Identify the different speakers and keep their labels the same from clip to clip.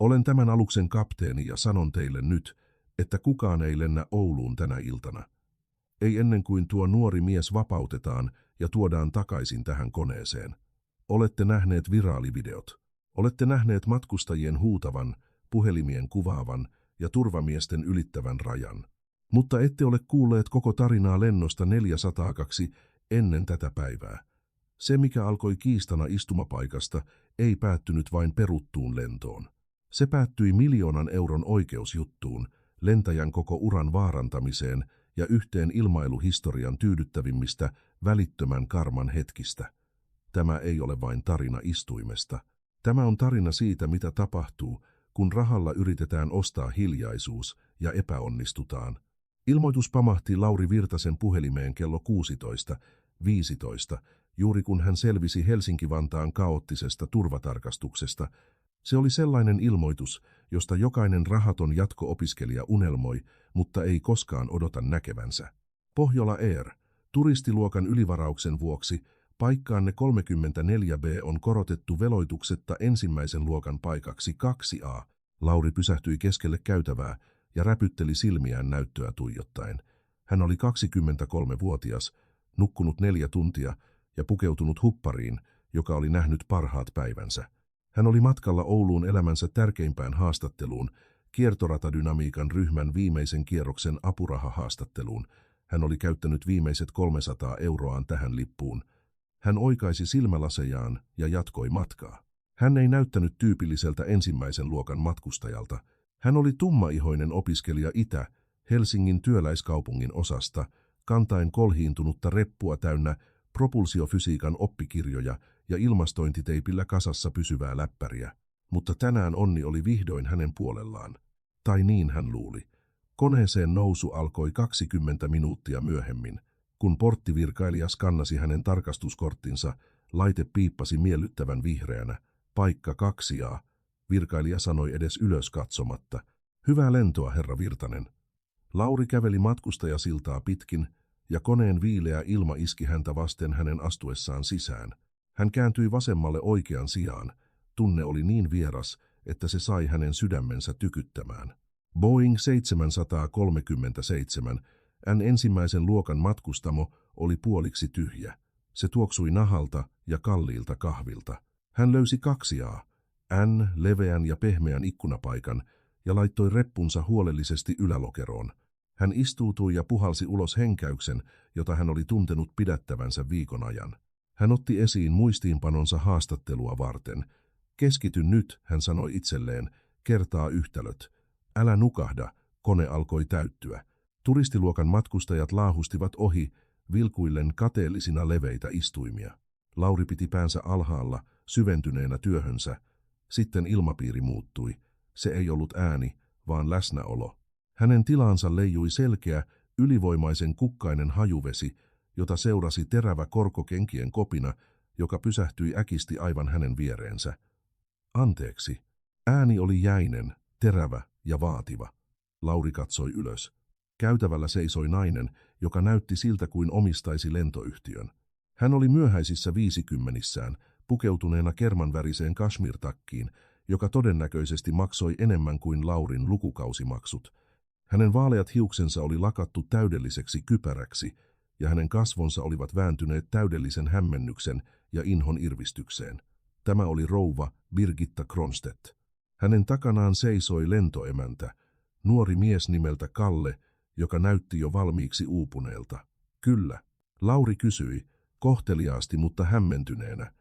Speaker 1: Olen tämän aluksen kapteeni ja sanon teille nyt, että kukaan ei lennä Ouluun tänä iltana. Ei ennen kuin tuo nuori mies vapautetaan ja tuodaan takaisin tähän koneeseen. Olette nähneet viraalivideot. Olette nähneet matkustajien huutavan, puhelimien kuvaavan ja turvamiesten ylittävän rajan. Mutta ette ole kuulleet koko tarinaa lennosta 402 ennen tätä päivää. Se, mikä alkoi kiistana istumapaikasta, ei päättynyt vain peruttuun lentoon. Se päättyi 1 miljoonan euron oikeusjuttuun, lentäjän koko uran vaarantamiseen ja yhteen ilmailuhistorian tyydyttävimmistä välittömän karman hetkistä. Tämä ei ole vain tarina istuimesta. Tämä on tarina siitä, mitä tapahtuu, kun rahalla yritetään ostaa hiljaisuus ja epäonnistutaan. Ilmoitus pamahti Lauri Virtasen puhelimeen kello 16:15, juuri kun hän selvisi Helsinki-Vantaan kaoottisesta turvatarkastuksesta. Se oli sellainen ilmoitus, josta jokainen rahaton jatko-opiskelija unelmoi, mutta ei koskaan odota näkevänsä. Pohjola Air, turistiluokan ylivarauksen vuoksi, paikkaanne 34B on korotettu veloituksetta ensimmäisen luokan paikaksi 2A. Lauri pysähtyi keskelle käytävää ja räpytteli silmiään näyttöä tuijottaen. Hän oli 23-vuotias, nukkunut 4 tuntia ja pukeutunut huppariin, joka oli nähnyt parhaat päivänsä. Hän oli matkalla Ouluun elämänsä tärkeimpään haastatteluun, kiertoratadynamiikan ryhmän viimeisen kierroksen apurahahaastatteluun. Hän oli käyttänyt viimeiset 300 euroaan tähän lippuun. Hän oikaisi silmälasejaan ja jatkoi matkaa. Hän ei näyttänyt tyypilliseltä ensimmäisen luokan matkustajalta. Hän oli tummaihoinen opiskelija Helsingin työläiskaupungin osasta, kantaen kolhiintunutta reppua täynnä propulsiofysiikan oppikirjoja ja ilmastointiteipillä kasassa pysyvää läppäriä. Mutta tänään onni oli vihdoin hänen puolellaan. Tai niin hän luuli. Koneeseen nousu alkoi 20 minuuttia myöhemmin. Kun porttivirkailija skannasi hänen tarkastuskorttinsa, laite piippasi miellyttävän vihreänä. Paikka 2A. Virkailija sanoi edes ylös katsomatta. Hyvää lentoa, herra Virtanen. Lauri käveli matkustajasiltaa pitkin, ja koneen viileä ilma iski häntä vasten hänen astuessaan sisään. Hän kääntyi vasemmalle oikean sijaan. Tunne oli niin vieras, että se sai hänen sydämensä tykyttämään. Boeing 737, ensimmäisen luokan matkustamo, oli puoliksi tyhjä. Se tuoksui nahalta ja kalliilta kahvilta. Hän löysi 2A, leveän ja pehmeän ikkunapaikan, ja laittoi reppunsa huolellisesti ylälokeroon. Hän istuutui ja puhalsi ulos henkäyksen, jota hän oli tuntenut pidättävänsä viikon ajan. Hän otti esiin muistiinpanonsa haastattelua varten. Keskity nyt, hän sanoi itselleen, kertaa yhtälöt. Älä nukahda, kone alkoi täyttyä. Turistiluokan matkustajat laahustivat ohi, vilkuillen kateellisina leveitä istuimia. Lauri piti päänsä alhaalla, syventyneenä työhönsä. Sitten ilmapiiri muuttui. Se ei ollut ääni, vaan läsnäolo. Hänen tilaansa leijui selkeä, ylivoimaisen kukkainen hajuvesi, jota seurasi terävä korkokenkien kopina, joka pysähtyi äkisti aivan hänen viereensä. Anteeksi. Ääni oli jäinen, terävä ja vaativa. Lauri katsoi ylös. Käytävällä seisoi nainen, joka näytti siltä kuin omistaisi lentoyhtiön. Hän oli myöhäisissä 50-issään, pukeutuneena kermanväriseen kashmirtakkiin, joka todennäköisesti maksoi enemmän kuin Laurin lukukausimaksut. Hänen vaaleat hiuksensa oli lakattu täydelliseksi kypäräksi, ja hänen kasvonsa olivat vääntyneet täydellisen hämmennyksen ja inhon irvistykseen. Tämä oli rouva Birgitta Kronstedt. Hänen takanaan seisoi lentoemäntä, nuori mies nimeltä Kalle, joka näytti jo valmiiksi uupuneelta. Kyllä, Lauri kysyi, kohteliaasti mutta hämmentyneenä.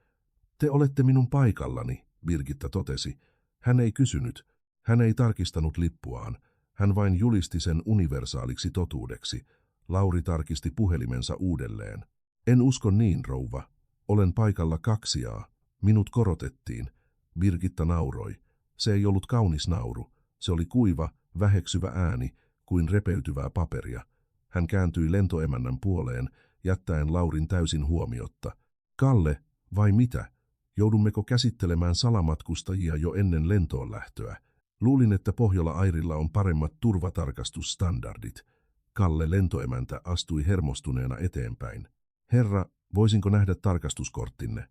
Speaker 1: Te olette minun paikallani, Birgitta totesi. Hän ei kysynyt, hän ei tarkistanut lippuaan, hän vain julisti sen universaaliksi totuudeksi. Lauri tarkisti puhelimensa uudelleen. En usko niin, rouva. Olen paikalla 2A. Minut korotettiin. Birgitta nauroi. Se ei ollut kaunis nauru. Se oli kuiva, väheksyvä ääni, kuin repeytyvää paperia. Hän kääntyi lentoemännän puoleen, jättäen Laurin täysin huomiotta. Kalle, vai mitä? Joudummeko käsittelemään salamatkustajia jo ennen lentoon lähtöä? Luulin, että Pohjola Airilla on paremmat turvatarkastusstandardit. Kalle lentoemäntä astui hermostuneena eteenpäin. Herra, voisinko nähdä tarkastuskorttinne?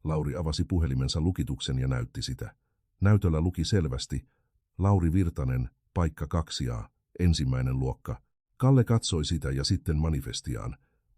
Speaker 1: Lauri avasi puhelimensa lukituksen ja näytti sitä. Näytöllä luki selvästi, Lauri Virtanen, paikka 2A, 1. luokka. Kalle katsoi sitä ja sitten manifestiaan.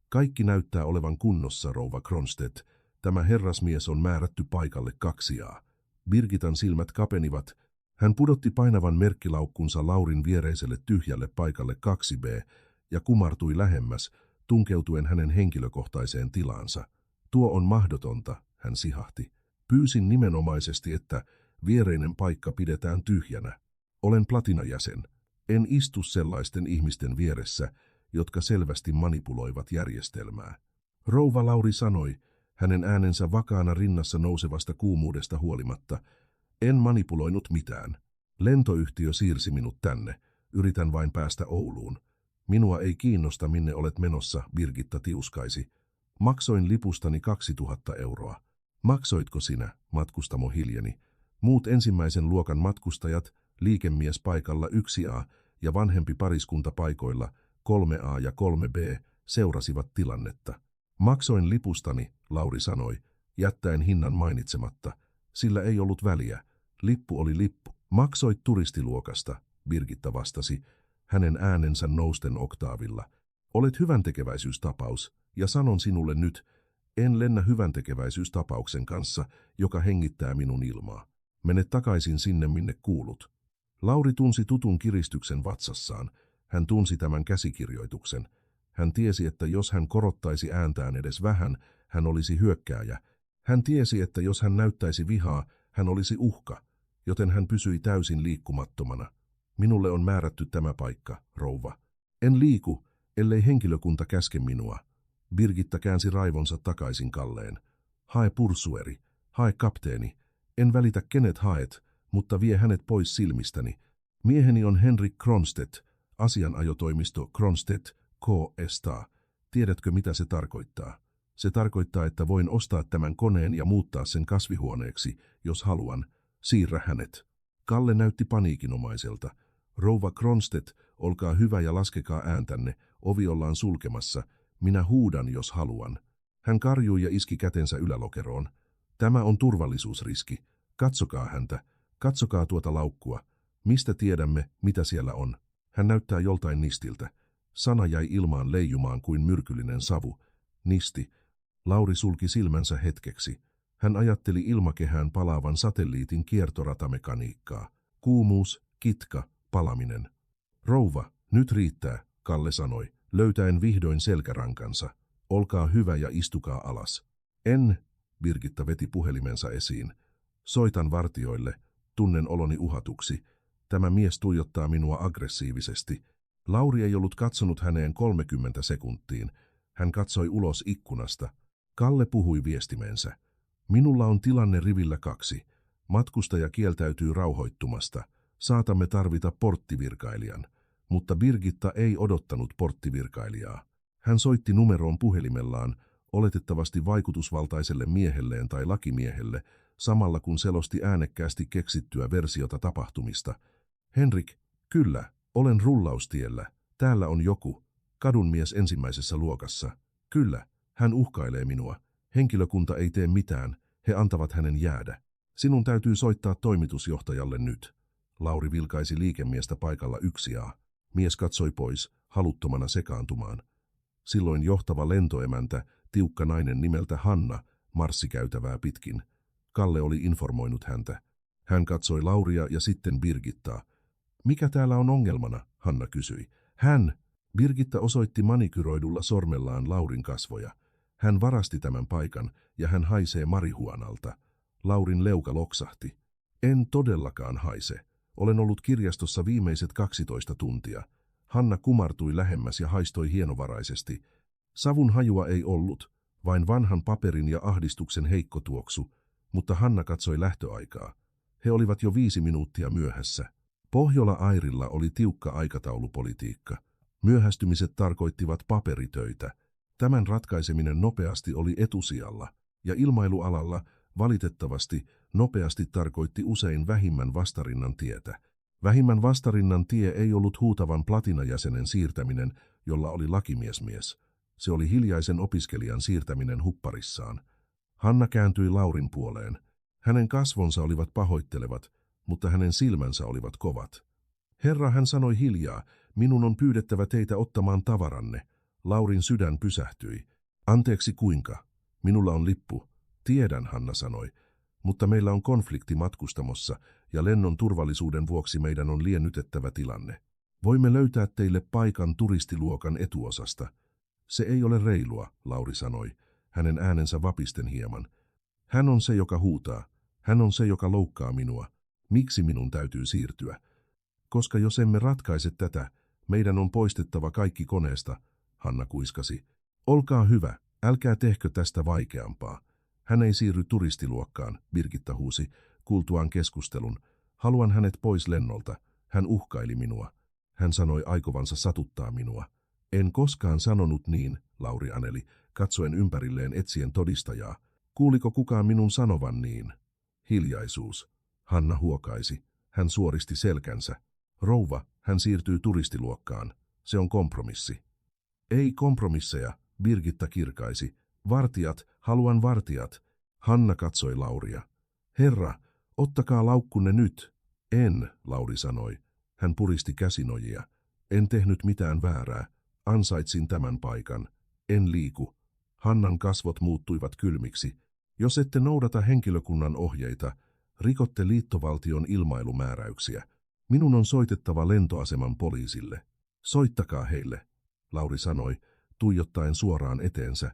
Speaker 1: Kaikki näyttää olevan kunnossa, rouva Kronstedt. Tämä herrasmies on määrätty paikalle 2A. Birgitan silmät kapenivat. Hän pudotti painavan merkkilaukkunsa Laurin viereiselle tyhjälle paikalle 2B ja kumartui lähemmäs, tunkeutuen hänen henkilökohtaiseen tilaansa. Tuo on mahdotonta, hän sihahti. Pyysin nimenomaisesti, että viereinen paikka pidetään tyhjänä. Olen platinajäsen. En istu sellaisten ihmisten vieressä, jotka selvästi manipuloivat järjestelmää. Rouva Lauri sanoi, hänen äänensä vakaana rinnassa nousevasta kuumuudesta huolimatta. En manipuloinut mitään. Lentoyhtiö siirsi minut tänne. Yritän vain päästä Ouluun. Minua ei kiinnosta, minne olet menossa, Birgitta tiuskaisi. Maksoin lipustani 2000 euroa. Maksoitko sinä, matkustamo hiljeni? Muut ensimmäisen luokan matkustajat, liikemies paikalla 1A ja vanhempi pariskunta paikoilla 3A ja 3B, seurasivat tilannetta. Maksoin lipustani, Lauri sanoi, jättäen hinnan mainitsematta. Sillä ei ollut väliä. Lippu oli lippu. Maksoit turistiluokasta, Birgitta vastasi, hänen äänensä nousten oktaavilla. Olet hyväntekeväisyystapaus, ja sanon sinulle nyt, en lennä hyväntekeväisyystapauksen kanssa, joka hengittää minun ilmaa. Mene takaisin sinne, minne kuulut. Lauri tunsi tutun kiristyksen vatsassaan. Hän tunsi tämän käsikirjoituksen. Hän tiesi, että jos hän korottaisi ääntään edes vähän, hän olisi hyökkääjä. Hän tiesi, että jos hän näyttäisi vihaa, hän olisi uhka, joten hän pysyi täysin liikkumattomana. Minulle on määrätty tämä paikka, rouva. En liiku, ellei henkilökunta käske minua. Birgitta käänsi raivonsa takaisin Kalleen. Hae pursueri, hae kapteeni. En välitä kenet haet, mutta vie hänet pois silmistäni. Mieheni on Henrik Kronstedt, asianajotoimisto Kronstedt K.S.A. Tiedätkö mitä se tarkoittaa? Se tarkoittaa, että voin ostaa tämän koneen ja muuttaa sen kasvihuoneeksi, jos haluan. Siirrä hänet. Kalle näytti paniikinomaiselta. Rouva Kronstedt, olkaa hyvä ja laskekaa ääntänne, ovi ollaan sulkemassa. Minä huudan, jos haluan. Hän karjui ja iski kätensä ylälokeroon. Tämä on turvallisuusriski. Katsokaa häntä. Katsokaa tuota laukkua. Mistä tiedämme, mitä siellä on? Hän näyttää joltain nistiltä. Sana jäi ilmaan leijumaan kuin myrkyllinen savu. Nisti. Lauri sulki silmänsä hetkeksi. Hän ajatteli ilmakehään palaavan satelliitin kiertoratamekaniikkaa. Kuumuus, kitka, palaminen. Rouva, nyt riittää, Kalle sanoi, löytäen vihdoin selkärankansa. Olkaa hyvä ja istukaa alas. En, Birgitta veti puhelimensa esiin. Soitan vartijoille, tunnen oloni uhatuksi. Tämä mies tuijottaa minua aggressiivisesti. Lauri ei ollut katsonut häneen 30 sekuntiin. Hän katsoi ulos ikkunasta. Kalle puhui viestimensä. Minulla on tilanne rivillä 2. Matkustaja kieltäytyy rauhoittumasta. Saatamme tarvita porttivirkailijan. Mutta Birgitta ei odottanut porttivirkailijaa. Hän soitti numeroon puhelimellaan, oletettavasti vaikutusvaltaiselle miehelleen tai lakimiehelle, samalla kun selosti äänekkäästi keksittyä versiota tapahtumista. Henrik, kyllä, olen rullaustiellä. Täällä on joku. Kadunmies ensimmäisessä luokassa. Kyllä, hän uhkailee minua. Henkilökunta ei tee mitään, he antavat hänen jäädä. Sinun täytyy soittaa toimitusjohtajalle nyt. Lauri vilkaisi liikemiestä paikalla 1A. Mies katsoi pois, haluttomana sekaantumaan. Silloin johtava lentoemäntä, tiukka nainen nimeltä Hanna, marssi käytävää pitkin. Kalle oli informoinut häntä. Hän katsoi Lauria ja sitten Birgittaa. Mikä täällä on ongelmana? Hanna kysyi. Birgitta osoitti manikyroidulla sormellaan Laurin kasvoja. Hän varasti tämän paikan ja hän haisee marihuanalta. Laurin leuka loksahti. En todellakaan haise. Olen ollut kirjastossa viimeiset 12 tuntia. Hanna kumartui lähemmäs ja haistoi hienovaraisesti. Savun hajua ei ollut, vain vanhan paperin ja ahdistuksen heikko tuoksu, mutta Hanna katsoi lähtöaikaa. He olivat jo 5 minuuttia myöhässä. Pohjola-Airilla oli tiukka aikataulupolitiikka. Myöhästymiset tarkoittivat paperitöitä. Tämän ratkaiseminen nopeasti oli etusijalla, ja ilmailualalla valitettavasti nopeasti tarkoitti usein vähimmän vastarinnan tietä. Vähimmän vastarinnan tie ei ollut huutavan platinajäsenen siirtäminen, jolla oli lakimiesmies. Se oli hiljaisen opiskelijan siirtäminen hupparissaan. Hanna kääntyi Laurin puoleen. Hänen kasvonsa olivat pahoittelevat, mutta hänen silmänsä olivat kovat. Herra, hän sanoi hiljaa, minun on pyydettävä teitä ottamaan tavaranne. Laurin sydän pysähtyi. Anteeksi kuinka? Minulla on lippu. Tiedän, Hanna sanoi, mutta meillä on konflikti matkustamossa ja lennon turvallisuuden vuoksi meidän on liennytettävä tilanne. Voimme löytää teille paikan turistiluokan etuosasta. Se ei ole reilua, Lauri sanoi, hänen äänensä vapisten hieman. Hän on se, joka huutaa. Hän on se, joka loukkaa minua. Miksi minun täytyy siirtyä? Koska jos emme ratkaise tätä, meidän on poistettava kaikki koneesta, Hanna kuiskasi. Olkaa hyvä, älkää tehkö tästä vaikeampaa. Hän ei siirry turistiluokkaan, Birgitta huusi, kuultuaan keskustelun. Haluan hänet pois lennolta. Hän uhkaili minua. Hän sanoi aikovansa satuttaa minua. En koskaan sanonut niin, Lauri aneli, katsoen ympärilleen etsien todistajaa. Kuuliko kukaan minun sanovan niin? Hiljaisuus. Hanna huokaisi. Hän suoristi selkänsä. Rouva, hän siirtyy turistiluokkaan. Se on kompromissi. Ei kompromisseja, Birgitta kirkaisi. Vartijat, haluan vartijat. Hanna katsoi Lauria. Herra, ottakaa laukkunne nyt. En, Lauri sanoi. Hän puristi käsinojia. En tehnyt mitään väärää. Ansaitsin tämän paikan. En liiku. Hannan kasvot muuttuivat kylmiksi. Jos ette noudata henkilökunnan ohjeita, rikotte liittovaltion ilmailumääräyksiä. Minun on soitettava lentoaseman poliisille. Soittakaa heille, Lauri sanoi, tuijottaen suoraan eteensä.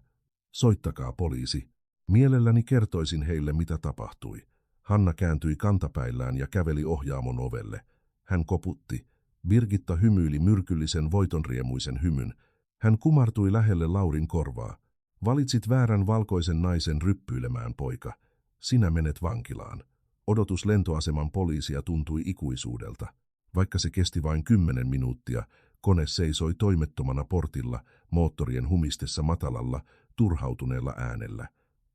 Speaker 1: Soittakaa poliisi. Mielelläni kertoisin heille, mitä tapahtui. Hanna kääntyi kantapäillään ja käveli ohjaamon ovelle. Hän koputti. Birgitta hymyili myrkyllisen voitonriemuisen hymyn. Hän kumartui lähelle Laurin korvaa. Valitsit väärän valkoisen naisen ryppyilemään, poika. Sinä menet vankilaan. Odotus lentoaseman poliisia tuntui ikuisuudelta. Vaikka se kesti vain 10 minuuttia, kone seisoi toimettomana portilla, moottorien humistessa matalalla, turhautuneella äänellä.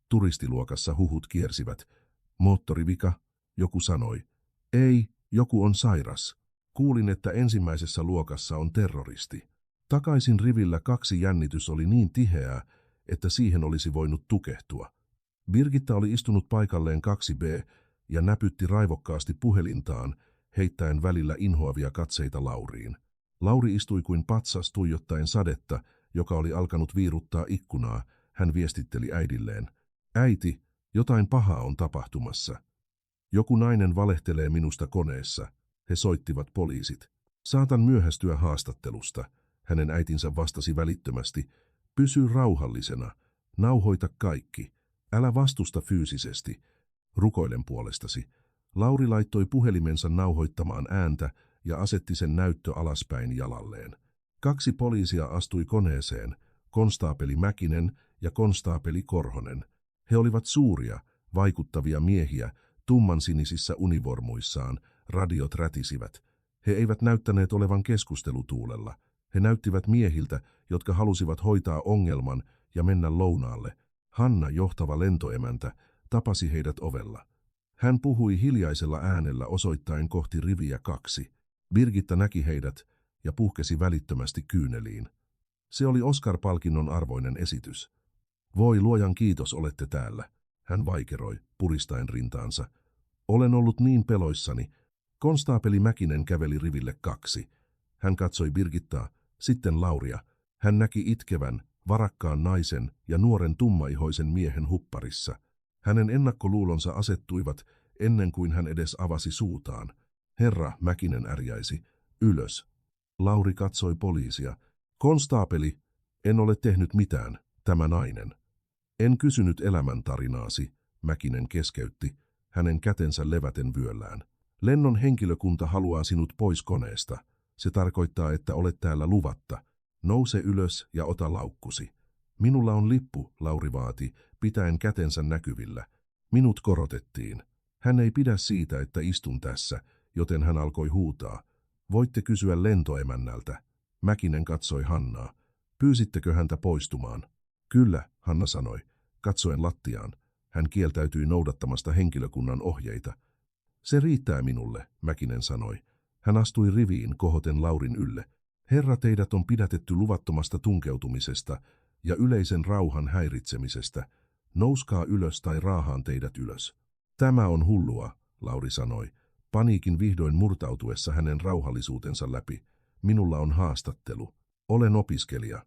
Speaker 1: Turistiluokassa huhut kiersivät. Moottorivika, joku sanoi. Ei, joku on sairas. Kuulin, että ensimmäisessä luokassa on terroristi. Takaisin rivillä 2 jännitys oli niin tiheää, että siihen olisi voinut tukehtua. Birgitta oli istunut paikalleen 2B ja näpytti raivokkaasti puhelintaan, heittäen välillä inhoavia katseita Lauriin. Lauri istui kuin patsas tuijottaen sadetta, joka oli alkanut viiruttaa ikkunaa. Hän viestitteli äidilleen. Äiti, jotain pahaa on tapahtumassa. Joku nainen valehtelee minusta koneessa. He soittivat poliisit. Saatan myöhästyä haastattelusta. Hänen äitinsä vastasi välittömästi. Pysy rauhallisena. Nauhoita kaikki. Älä vastusta fyysisesti. Rukoilen puolestasi. Lauri laittoi puhelimensa nauhoittamaan ääntä ja asetti sen näyttö alaspäin jalalleen. 2 poliisia astui koneeseen, konstaapeli Mäkinen ja konstaapeli Korhonen. He olivat suuria, vaikuttavia miehiä, tummansinisissä univormuissaan, radiot rätisivät. He eivät näyttäneet olevan keskustelutuulella. He näyttivät miehiltä, jotka halusivat hoitaa ongelman ja mennä lounaalle. Hanna, johtava lentoemäntä, tapasi heidät ovella. Hän puhui hiljaisella äänellä osoittaen kohti riviä 2. Birgitta näki heidät ja puhkesi välittömästi kyyneliin. Se oli Oscar-palkinnon arvoinen esitys. Voi luojan kiitos, olette täällä, hän vaikeroi, puristaen rintaansa. Olen ollut niin peloissani. Konstaapeli Mäkinen käveli riville 2. Hän katsoi Birgittaa, sitten Lauria. Hän näki itkevän, varakkaan naisen ja nuoren tummaihoisen miehen hupparissa. Hänen ennakkoluulonsa asettuivat ennen kuin hän edes avasi suutaan. Herra, Mäkinen ärjäisi. Ylös. Lauri katsoi poliisia. Konstaapeli, en ole tehnyt mitään, tämä nainen. En kysynyt elämäntarinaasi, Mäkinen keskeytti, hänen kätensä leväten vyöllään. Lennon henkilökunta haluaa sinut pois koneesta. Se tarkoittaa, että olet täällä luvatta. Nouse ylös ja ota laukkusi. Minulla on lippu, Lauri vaati, pitäen kätensä näkyvillä. Minut korotettiin. Hän ei pidä siitä, että istun tässä, joten hän alkoi huutaa. Voitte kysyä lentoemännältä. Mäkinen katsoi Hannaa. Pyysittekö häntä poistumaan? Kyllä, Hanna sanoi, katsoen lattiaan. Hän kieltäytyi noudattamasta henkilökunnan ohjeita. Se riittää minulle, Mäkinen sanoi. Hän astui riviin kohoten Laurin ylle. Herra, teidät on pidätetty luvattomasta tunkeutumisesta ja yleisen rauhan häiritsemisestä. Nouskaa ylös tai raahaan teidät ylös. Tämä on hullua, Lauri sanoi, paniikin vihdoin murtautuessa hänen rauhallisuutensa läpi. Minulla on haastattelu. Olen opiskelija.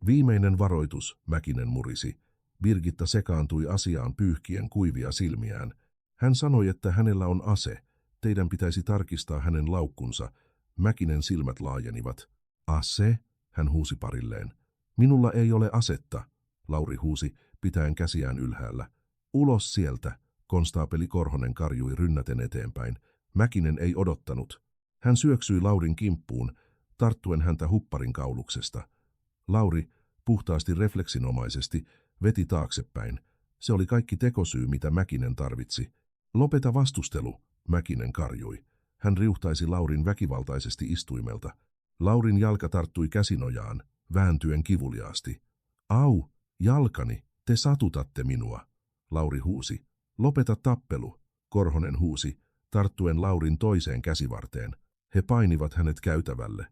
Speaker 1: Viimeinen varoitus, Mäkinen murisi. Birgitta sekaantui asiaan pyyhkien kuivia silmiään. Hän sanoi, että hänellä on ase. Teidän pitäisi tarkistaa hänen laukkunsa. Mäkinen silmät laajenivat. Ase? Hän huusi parilleen. Minulla ei ole asetta, Lauri huusi, pitäen käsiään ylhäällä. Ulos sieltä, konstaapeli Korhonen karjui rynnäten eteenpäin. Mäkinen ei odottanut. Hän syöksyi Laurin kimppuun, tarttuen häntä hupparin kauluksesta. Lauri, puhtaasti refleksinomaisesti, veti taaksepäin. Se oli kaikki tekosyy, mitä Mäkinen tarvitsi. Lopeta vastustelu, Mäkinen karjui. Hän riuhtaisi Laurin väkivaltaisesti istuimelta. Laurin jalka tarttui käsinojaan, vääntyen kivuliaasti. Au, jalkani, te satutatte minua, Lauri huusi. Lopeta tappelu, Korhonen huusi, tarttuen Laurin toiseen käsivarteen. He painivat hänet käytävälle.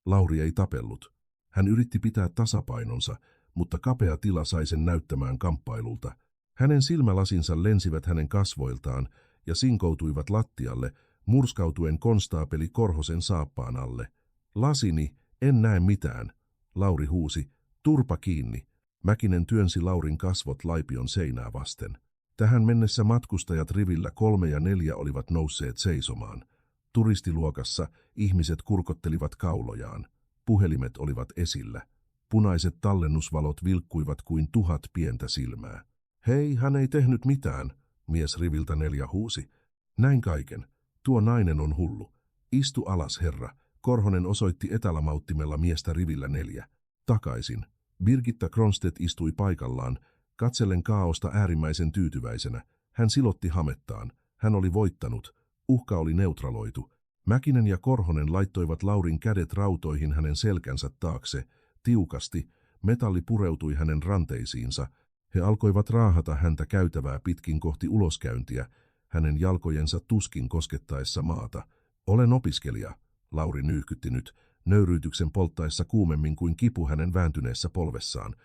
Speaker 1: Lauri ei tapellut. Hän yritti pitää tasapainonsa, mutta kapea tila sai sen näyttämään kamppailulta. Hänen silmälasinsa lensivät hänen kasvoiltaan ja sinkoutuivat lattialle, murskautuen konstaapeli Korhosen saappaan alle. Lasini, en näe mitään, Lauri huusi, turpa kiinni. Mäkinen työnsi Laurin kasvot laipion seinää vasten. Tähän mennessä matkustajat rivillä 3 ja 4 olivat nousseet seisomaan. Turistiluokassa ihmiset kurkottelivat kaulojaan. Puhelimet olivat esillä. Punaiset tallennusvalot vilkkuivat kuin 1000 pientä silmää. Hei, hän ei tehnyt mitään, mies riviltä 4 huusi. Näin kaiken. Tuo nainen on hullu. Istu alas, herra. Korhonen osoitti etälamauttimella miestä rivillä 4. Takaisin. Birgitta Kronstedt istui paikallaan, katsellen kaaosta äärimmäisen tyytyväisenä. Hän silotti hamettaan. Hän oli voittanut. Uhka oli neutraloitu. Mäkinen ja Korhonen laittoivat Laurin kädet rautoihin hänen selkänsä taakse. Tiukasti. Metalli pureutui hänen ranteisiinsa. He alkoivat raahata häntä käytävää pitkin kohti uloskäyntiä, hänen jalkojensa tuskin koskettaessa maata. Olen opiskelija, Lauri nyyhkytti nyt, nöyryytyksen polttaessa kuumemmin kuin kipu hänen vääntyneessä polvessaan.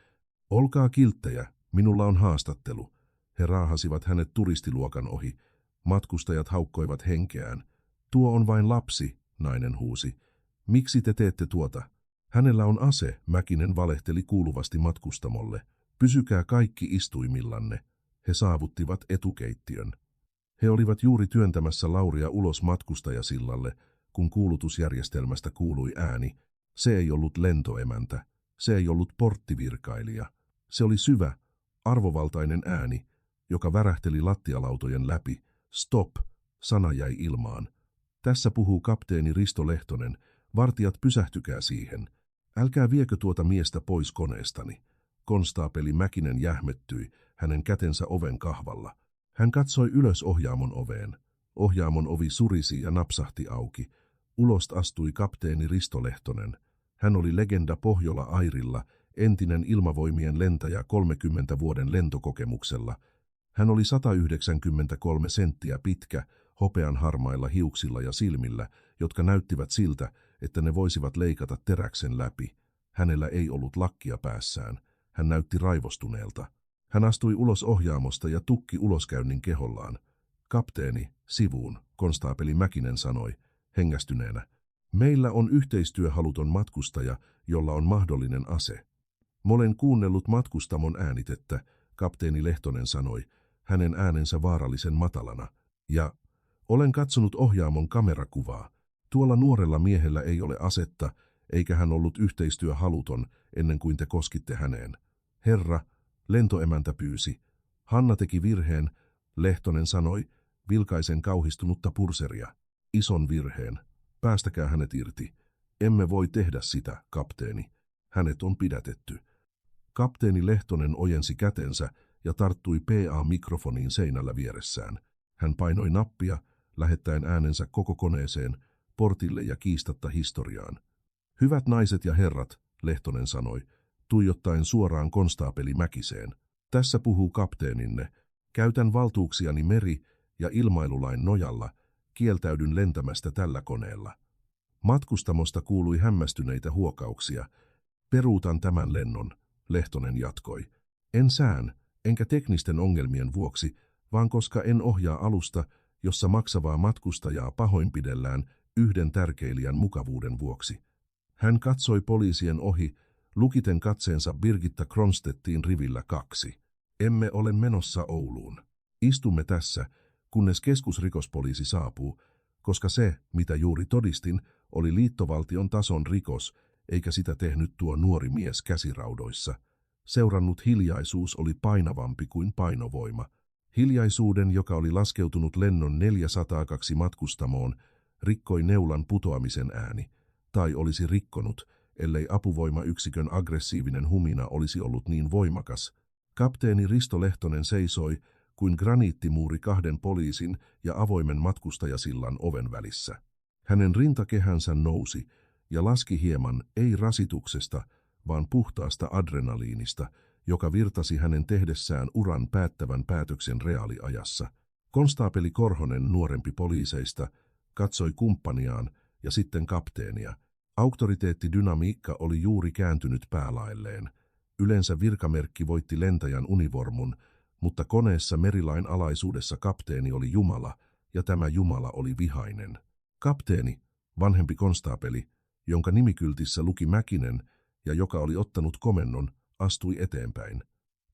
Speaker 1: Olkaa kilttejä, minulla on haastattelu. He raahasivat hänet turistiluokan ohi. Matkustajat haukkoivat henkeään. Tuo on vain lapsi, nainen huusi. Miksi te teette tuota? Hänellä on ase, Mäkinen valehteli kuuluvasti matkustamolle. Pysykää kaikki istuimillanne. He saavuttivat etukeittiön. He olivat juuri työntämässä Lauria ulos matkustajasillalle, kun kuulutusjärjestelmästä kuului ääni. Se ei ollut lentoemäntä. Se ei ollut porttivirkailija. Se oli syvä, arvovaltainen ääni, joka värähteli lattialautojen läpi. Stop, sana jäi ilmaan. Tässä puhuu kapteeni Risto Lehtonen. Vartijat, pysähtykää siihen. Älkää viekö tuota miestä pois koneestani. Konstaapeli Mäkinen jähmettyi, hänen kätensä oven kahvalla. Hän katsoi ylös ohjaamon oveen. Ohjaamon ovi surisi ja napsahti auki. Ulost astui kapteeni Risto Lehtonen. Hän oli legenda Pohjola-Airilla, entinen ilmavoimien lentäjä 30 vuoden lentokokemuksella. Hän oli 193 senttiä pitkä, hopean harmailla hiuksilla ja silmillä, jotka näyttivät siltä, että ne voisivat leikata teräksen läpi. Hänellä ei ollut lakkia päässään. Hän näytti raivostuneelta. Hän astui ulos ohjaamosta ja tukki uloskäynnin kehollaan. Kapteeni, sivuun, konstaapeli Mäkinen sanoi, hengästyneenä. Meillä on yhteistyöhaluton matkustaja, jolla on mahdollinen ase. Olen kuunnellut matkustamon äänitettä, kapteeni Lehtonen sanoi, hänen äänensä vaarallisen matalana. Ja olen katsonut ohjaamon kamerakuvaa. Tuolla nuorella miehellä ei ole asetta, eikä hän ollut yhteistyöhaluton ennen kuin te koskitte häneen. Herra, lentoemäntä pyysi. Hanna teki virheen, Lehtonen sanoi, vilkaisen kauhistunutta purseria. Ison virheen. Päästäkää hänet irti. Emme voi tehdä sitä, kapteeni. Hänet on pidätetty. Kapteeni Lehtonen ojensi kätensä ja tarttui PA-mikrofoniin seinällä vieressään. Hän painoi nappia, lähettäen äänensä koko koneeseen, portille ja kiistatta historiaan. Hyvät naiset ja herrat, Lehtonen sanoi, tuijottaen suoraan konstaapeli Mäkiseen. Tässä puhuu kapteeninne. Käytän valtuuksiani meri- ja ilmailulain nojalla. Kieltäydyn lentämästä tällä koneella. Matkustamosta kuului hämmästyneitä huokauksia. Peruutan tämän lennon, Lehtonen jatkoi. En sään, enkä teknisten ongelmien vuoksi, vaan koska en ohjaa alusta, jossa maksavaa matkustajaa pahoinpidellään yhden tärkeilijän mukavuuden vuoksi. Hän katsoi poliisien ohi, lukiten katseensa Birgitta Kronstedtiin rivillä 2. Emme ole menossa Ouluun. Istumme tässä, kunnes keskusrikospoliisi saapuu, koska se, mitä juuri todistin, oli liittovaltion tason rikos, eikä sitä tehnyt tuo nuori mies käsiraudoissa. Seurannut hiljaisuus oli painavampi kuin painovoima. Hiljaisuuden, joka oli laskeutunut lennon 402 matkustamoon, rikkoi neulan putoamisen ääni, tai olisi rikkonut, ellei apuvoimayksikön aggressiivinen humina olisi ollut niin voimakas. Kapteeni Risto Lehtonen seisoi kuin graniittimuuri 2 poliisin ja avoimen matkustajasillan oven välissä. Hänen rintakehänsä nousi ja laski hieman ei rasituksesta, vaan puhtaasta adrenaliinista, joka virtasi hänen tehdessään uran päättävän päätöksen reaaliajassa. Konstaapeli Korhonen, nuorempi poliiseista, katsoi kumppaniaan ja sitten kapteenia. Auktoriteettidynamiikka oli juuri kääntynyt päälaelleen. Yleensä virkamerkki voitti lentäjän univormun, mutta koneessa Merilain alaisuudessa kapteeni oli Jumala, ja tämä Jumala oli vihainen. Kapteeni, vanhempi konstaapeli, jonka nimikyltissä luki Mäkinen ja joka oli ottanut komennon, astui eteenpäin.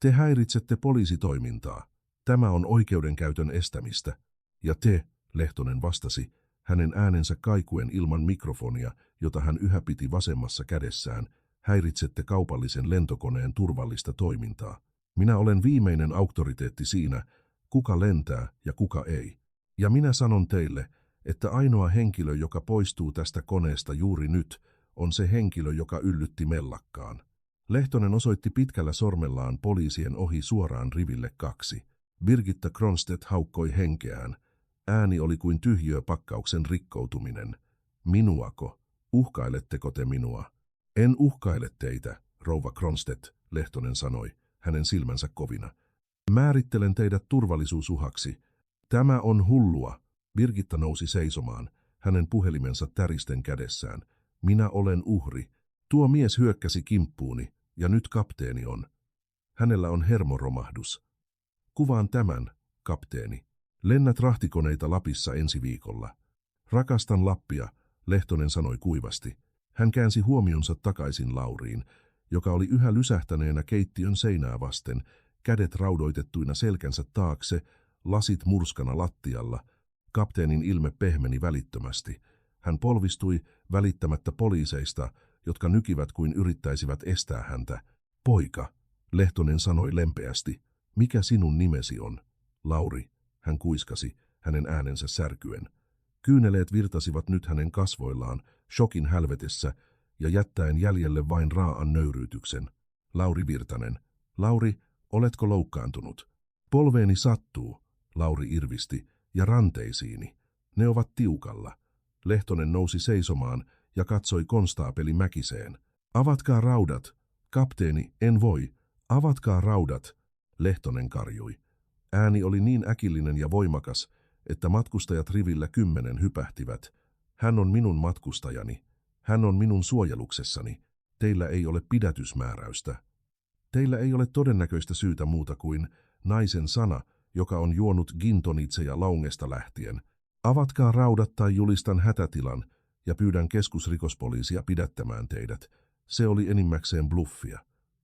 Speaker 1: Te häiritsette poliisitoimintaa. Tämä on oikeudenkäytön estämistä. Ja te, Lehtonen vastasi, hänen äänensä kaikuen ilman mikrofonia, jota hän yhä piti vasemmassa kädessään, häiritsette kaupallisen lentokoneen turvallista toimintaa. Minä olen viimeinen auktoriteetti siinä, kuka lentää ja kuka ei. Ja minä sanon teille, että ainoa henkilö, joka poistuu tästä koneesta juuri nyt, on se henkilö, joka yllytti mellakkaan. Lehtonen osoitti pitkällä sormellaan poliisien ohi suoraan riville 2. Birgitta Kronstedt haukkoi henkeään. Ääni oli kuin tyhjöpakkauksen rikkoutuminen. Minuako? Uhkailetteko te minua? En uhkaile teitä, rouva Kronstedt, Lehtonen sanoi, hänen silmänsä kovina. Määrittelen teidät turvallisuusuhaksi. Tämä on hullua. Birgitta nousi seisomaan, hänen puhelimensa täristen kädessään. Minä olen uhri. Tuo mies hyökkäsi kimppuuni, ja nyt kapteeni on. Hänellä on hermoromahdus. Kuvaan tämän, kapteeni. Lennät rahtikoneita Lapissa ensi viikolla. Rakastan Lappia, Lehtonen sanoi kuivasti. Hän käänsi huomionsa takaisin Lauriin, joka oli yhä lysähtäneenä keittiön seinää vasten, kädet raudoitettuina selkänsä taakse, lasit murskana lattialla. Kapteenin ilme pehmeni välittömästi. Hän polvistui välittämättä poliiseista, jotka nykivät kuin yrittäisivät estää häntä. Poika, Lehtonen sanoi lempeästi, mikä sinun nimesi on? Lauri, hän kuiskasi, hänen äänensä särkyen. Kyyneleet virtasivat nyt hänen kasvoillaan, shokin hälvetessä ja jättäen jäljelle vain raaan nöyryytyksen. Lauri Virtanen. Lauri, oletko loukkaantunut? Polveeni sattuu, Lauri irvisti, ja ranteisiini. Ne ovat tiukalla. Lehtonen nousi seisomaan ja katsoi konstaapeli Mäkiseen. Avatkaa raudat. Kapteeni, en voi. Avatkaa raudat. Lehtonen karjui. Ääni oli niin äkillinen ja voimakas, että matkustajat rivillä 10 hypähtivät. Hän on minun matkustajani. Hän on minun suojeluksessani. Teillä ei ole pidätysmääräystä. Teillä ei ole todennäköistä syytä muuta kuin naisen sana, joka on juonut gintonitseja Laungesta lähtien. Avatkaa raudat tai julistan hätätilan ja pyydän keskusrikospoliisia pidättämään teidät. Se oli enimmäkseen bluffia.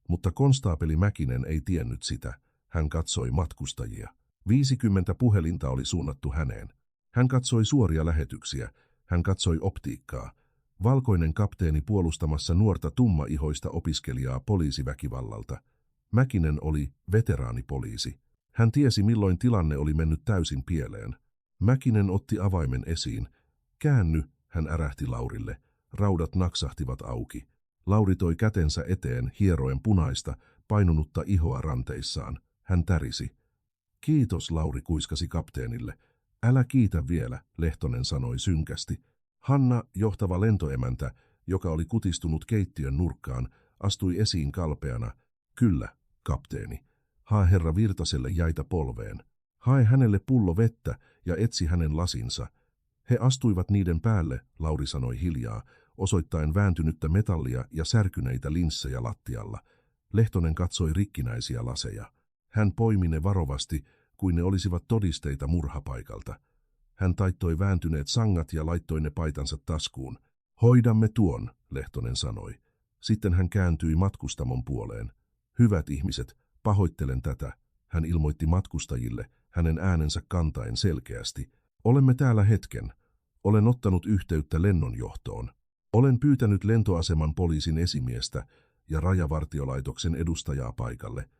Speaker 1: Mutta konstaapeli Mäkinen ei tiennyt sitä. Hän katsoi matkustajia. 50 puhelinta oli suunnattu häneen. Hän katsoi suoria lähetyksiä. Hän katsoi optiikkaa. Valkoinen kapteeni puolustamassa nuorta tummaihoista opiskelijaa poliisiväkivallalta. Mäkinen oli veteraanipoliisi. Hän tiesi, milloin tilanne oli mennyt täysin pieleen. Mäkinen otti avaimen esiin. Käänny, hän ärähti Laurille. Raudat naksahtivat auki. Lauri toi kätensä eteen hieroen punaista, painunutta ihoa ranteissaan. Hän tärisi. Kiitos, Lauri kuiskasi kapteenille. Älä kiitä vielä, Lehtonen sanoi synkästi. Hanna, johtava lentoemäntä, joka oli kutistunut keittiön nurkkaan, astui esiin kalpeana. Kyllä, kapteeni. Hae herra Virtaselle jäitä polveen. Hae hänelle pullo vettä ja etsi hänen lasinsa. He astuivat niiden päälle, Lauri sanoi hiljaa, osoittaen vääntynyttä metallia ja särkyneitä linssejä lattialla. Lehtonen katsoi rikkinäisiä laseja. Hän poimi ne varovasti, kuin ne olisivat todisteita murhapaikalta. Hän taittoi vääntyneet sangat ja laittoi ne paitansa taskuun. Hoidamme tuon, Lehtonen sanoi. Sitten hän kääntyi matkustamon puoleen. Hyvät ihmiset, pahoittelen tätä, hän ilmoitti matkustajille, hänen äänensä kantaen selkeästi. Olemme täällä hetken. Olen ottanut yhteyttä lennonjohtoon. Olen pyytänyt lentoaseman poliisin esimiestä ja rajavartiolaitoksen edustajaa paikalle.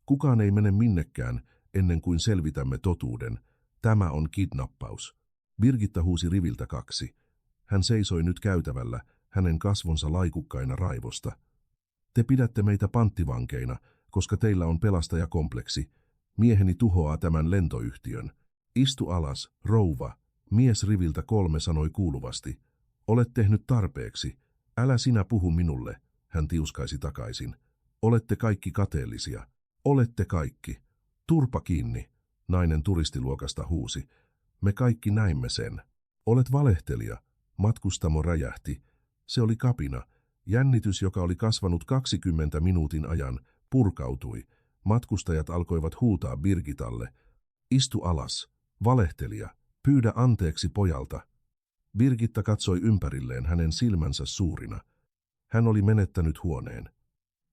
Speaker 1: Kukaan ei mene minnekään ennen kuin selvitämme totuuden. Tämä on kidnappaus. Birgitta huusi riviltä 2. Hän seisoi nyt käytävällä, hänen kasvonsa laikukkaina raivosta. Te pidätte meitä panttivankeina, koska teillä on pelastajakompleksi. Mieheni tuhoaa tämän lentoyhtiön. Istu alas, rouva. Mies riviltä 3 sanoi kuuluvasti. Olet tehnyt tarpeeksi. Älä sinä puhu minulle, hän tiuskaisi takaisin. Olette kaikki kateellisia. Olette kaikki. Turpa kiinni, nainen turistiluokasta huusi. Me kaikki näimme sen. Olet valehtelija. Matkustamo räjähti. Se oli kapina. Jännitys, joka oli kasvanut 20 minuutin ajan, purkautui. Matkustajat alkoivat huutaa Birgitalle. Istu alas. Valehtelija. Pyydä anteeksi pojalta. Birgitta katsoi ympärilleen, hänen silmänsä suurina. Hän oli menettänyt huoneen.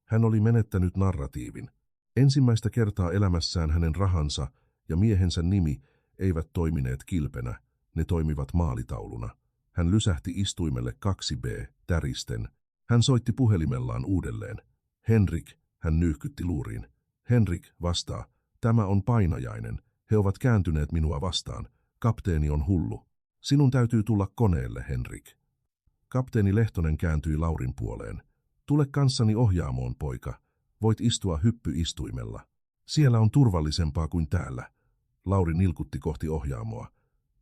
Speaker 1: Hän oli menettänyt narratiivin. Ensimmäistä kertaa elämässään hänen rahansa ja miehensä nimi eivät toimineet kilpenä, ne toimivat maalitauluna. Hän lysähti istuimelle 2B, täristen. Hän soitti puhelimellaan uudelleen. Henrik, hän nyyhkytti luuriin. Henrik, vastaa. Tämä on painajainen. He ovat kääntyneet minua vastaan. Kapteeni on hullu. Sinun täytyy tulla koneelle, Henrik. Kapteeni Lehtonen kääntyi Laurin puoleen. Tule kanssani ohjaamoon, poika. Voit istua hyppyistuimella. Siellä on turvallisempaa kuin täällä. Lauri nilkutti kohti ohjaamoa.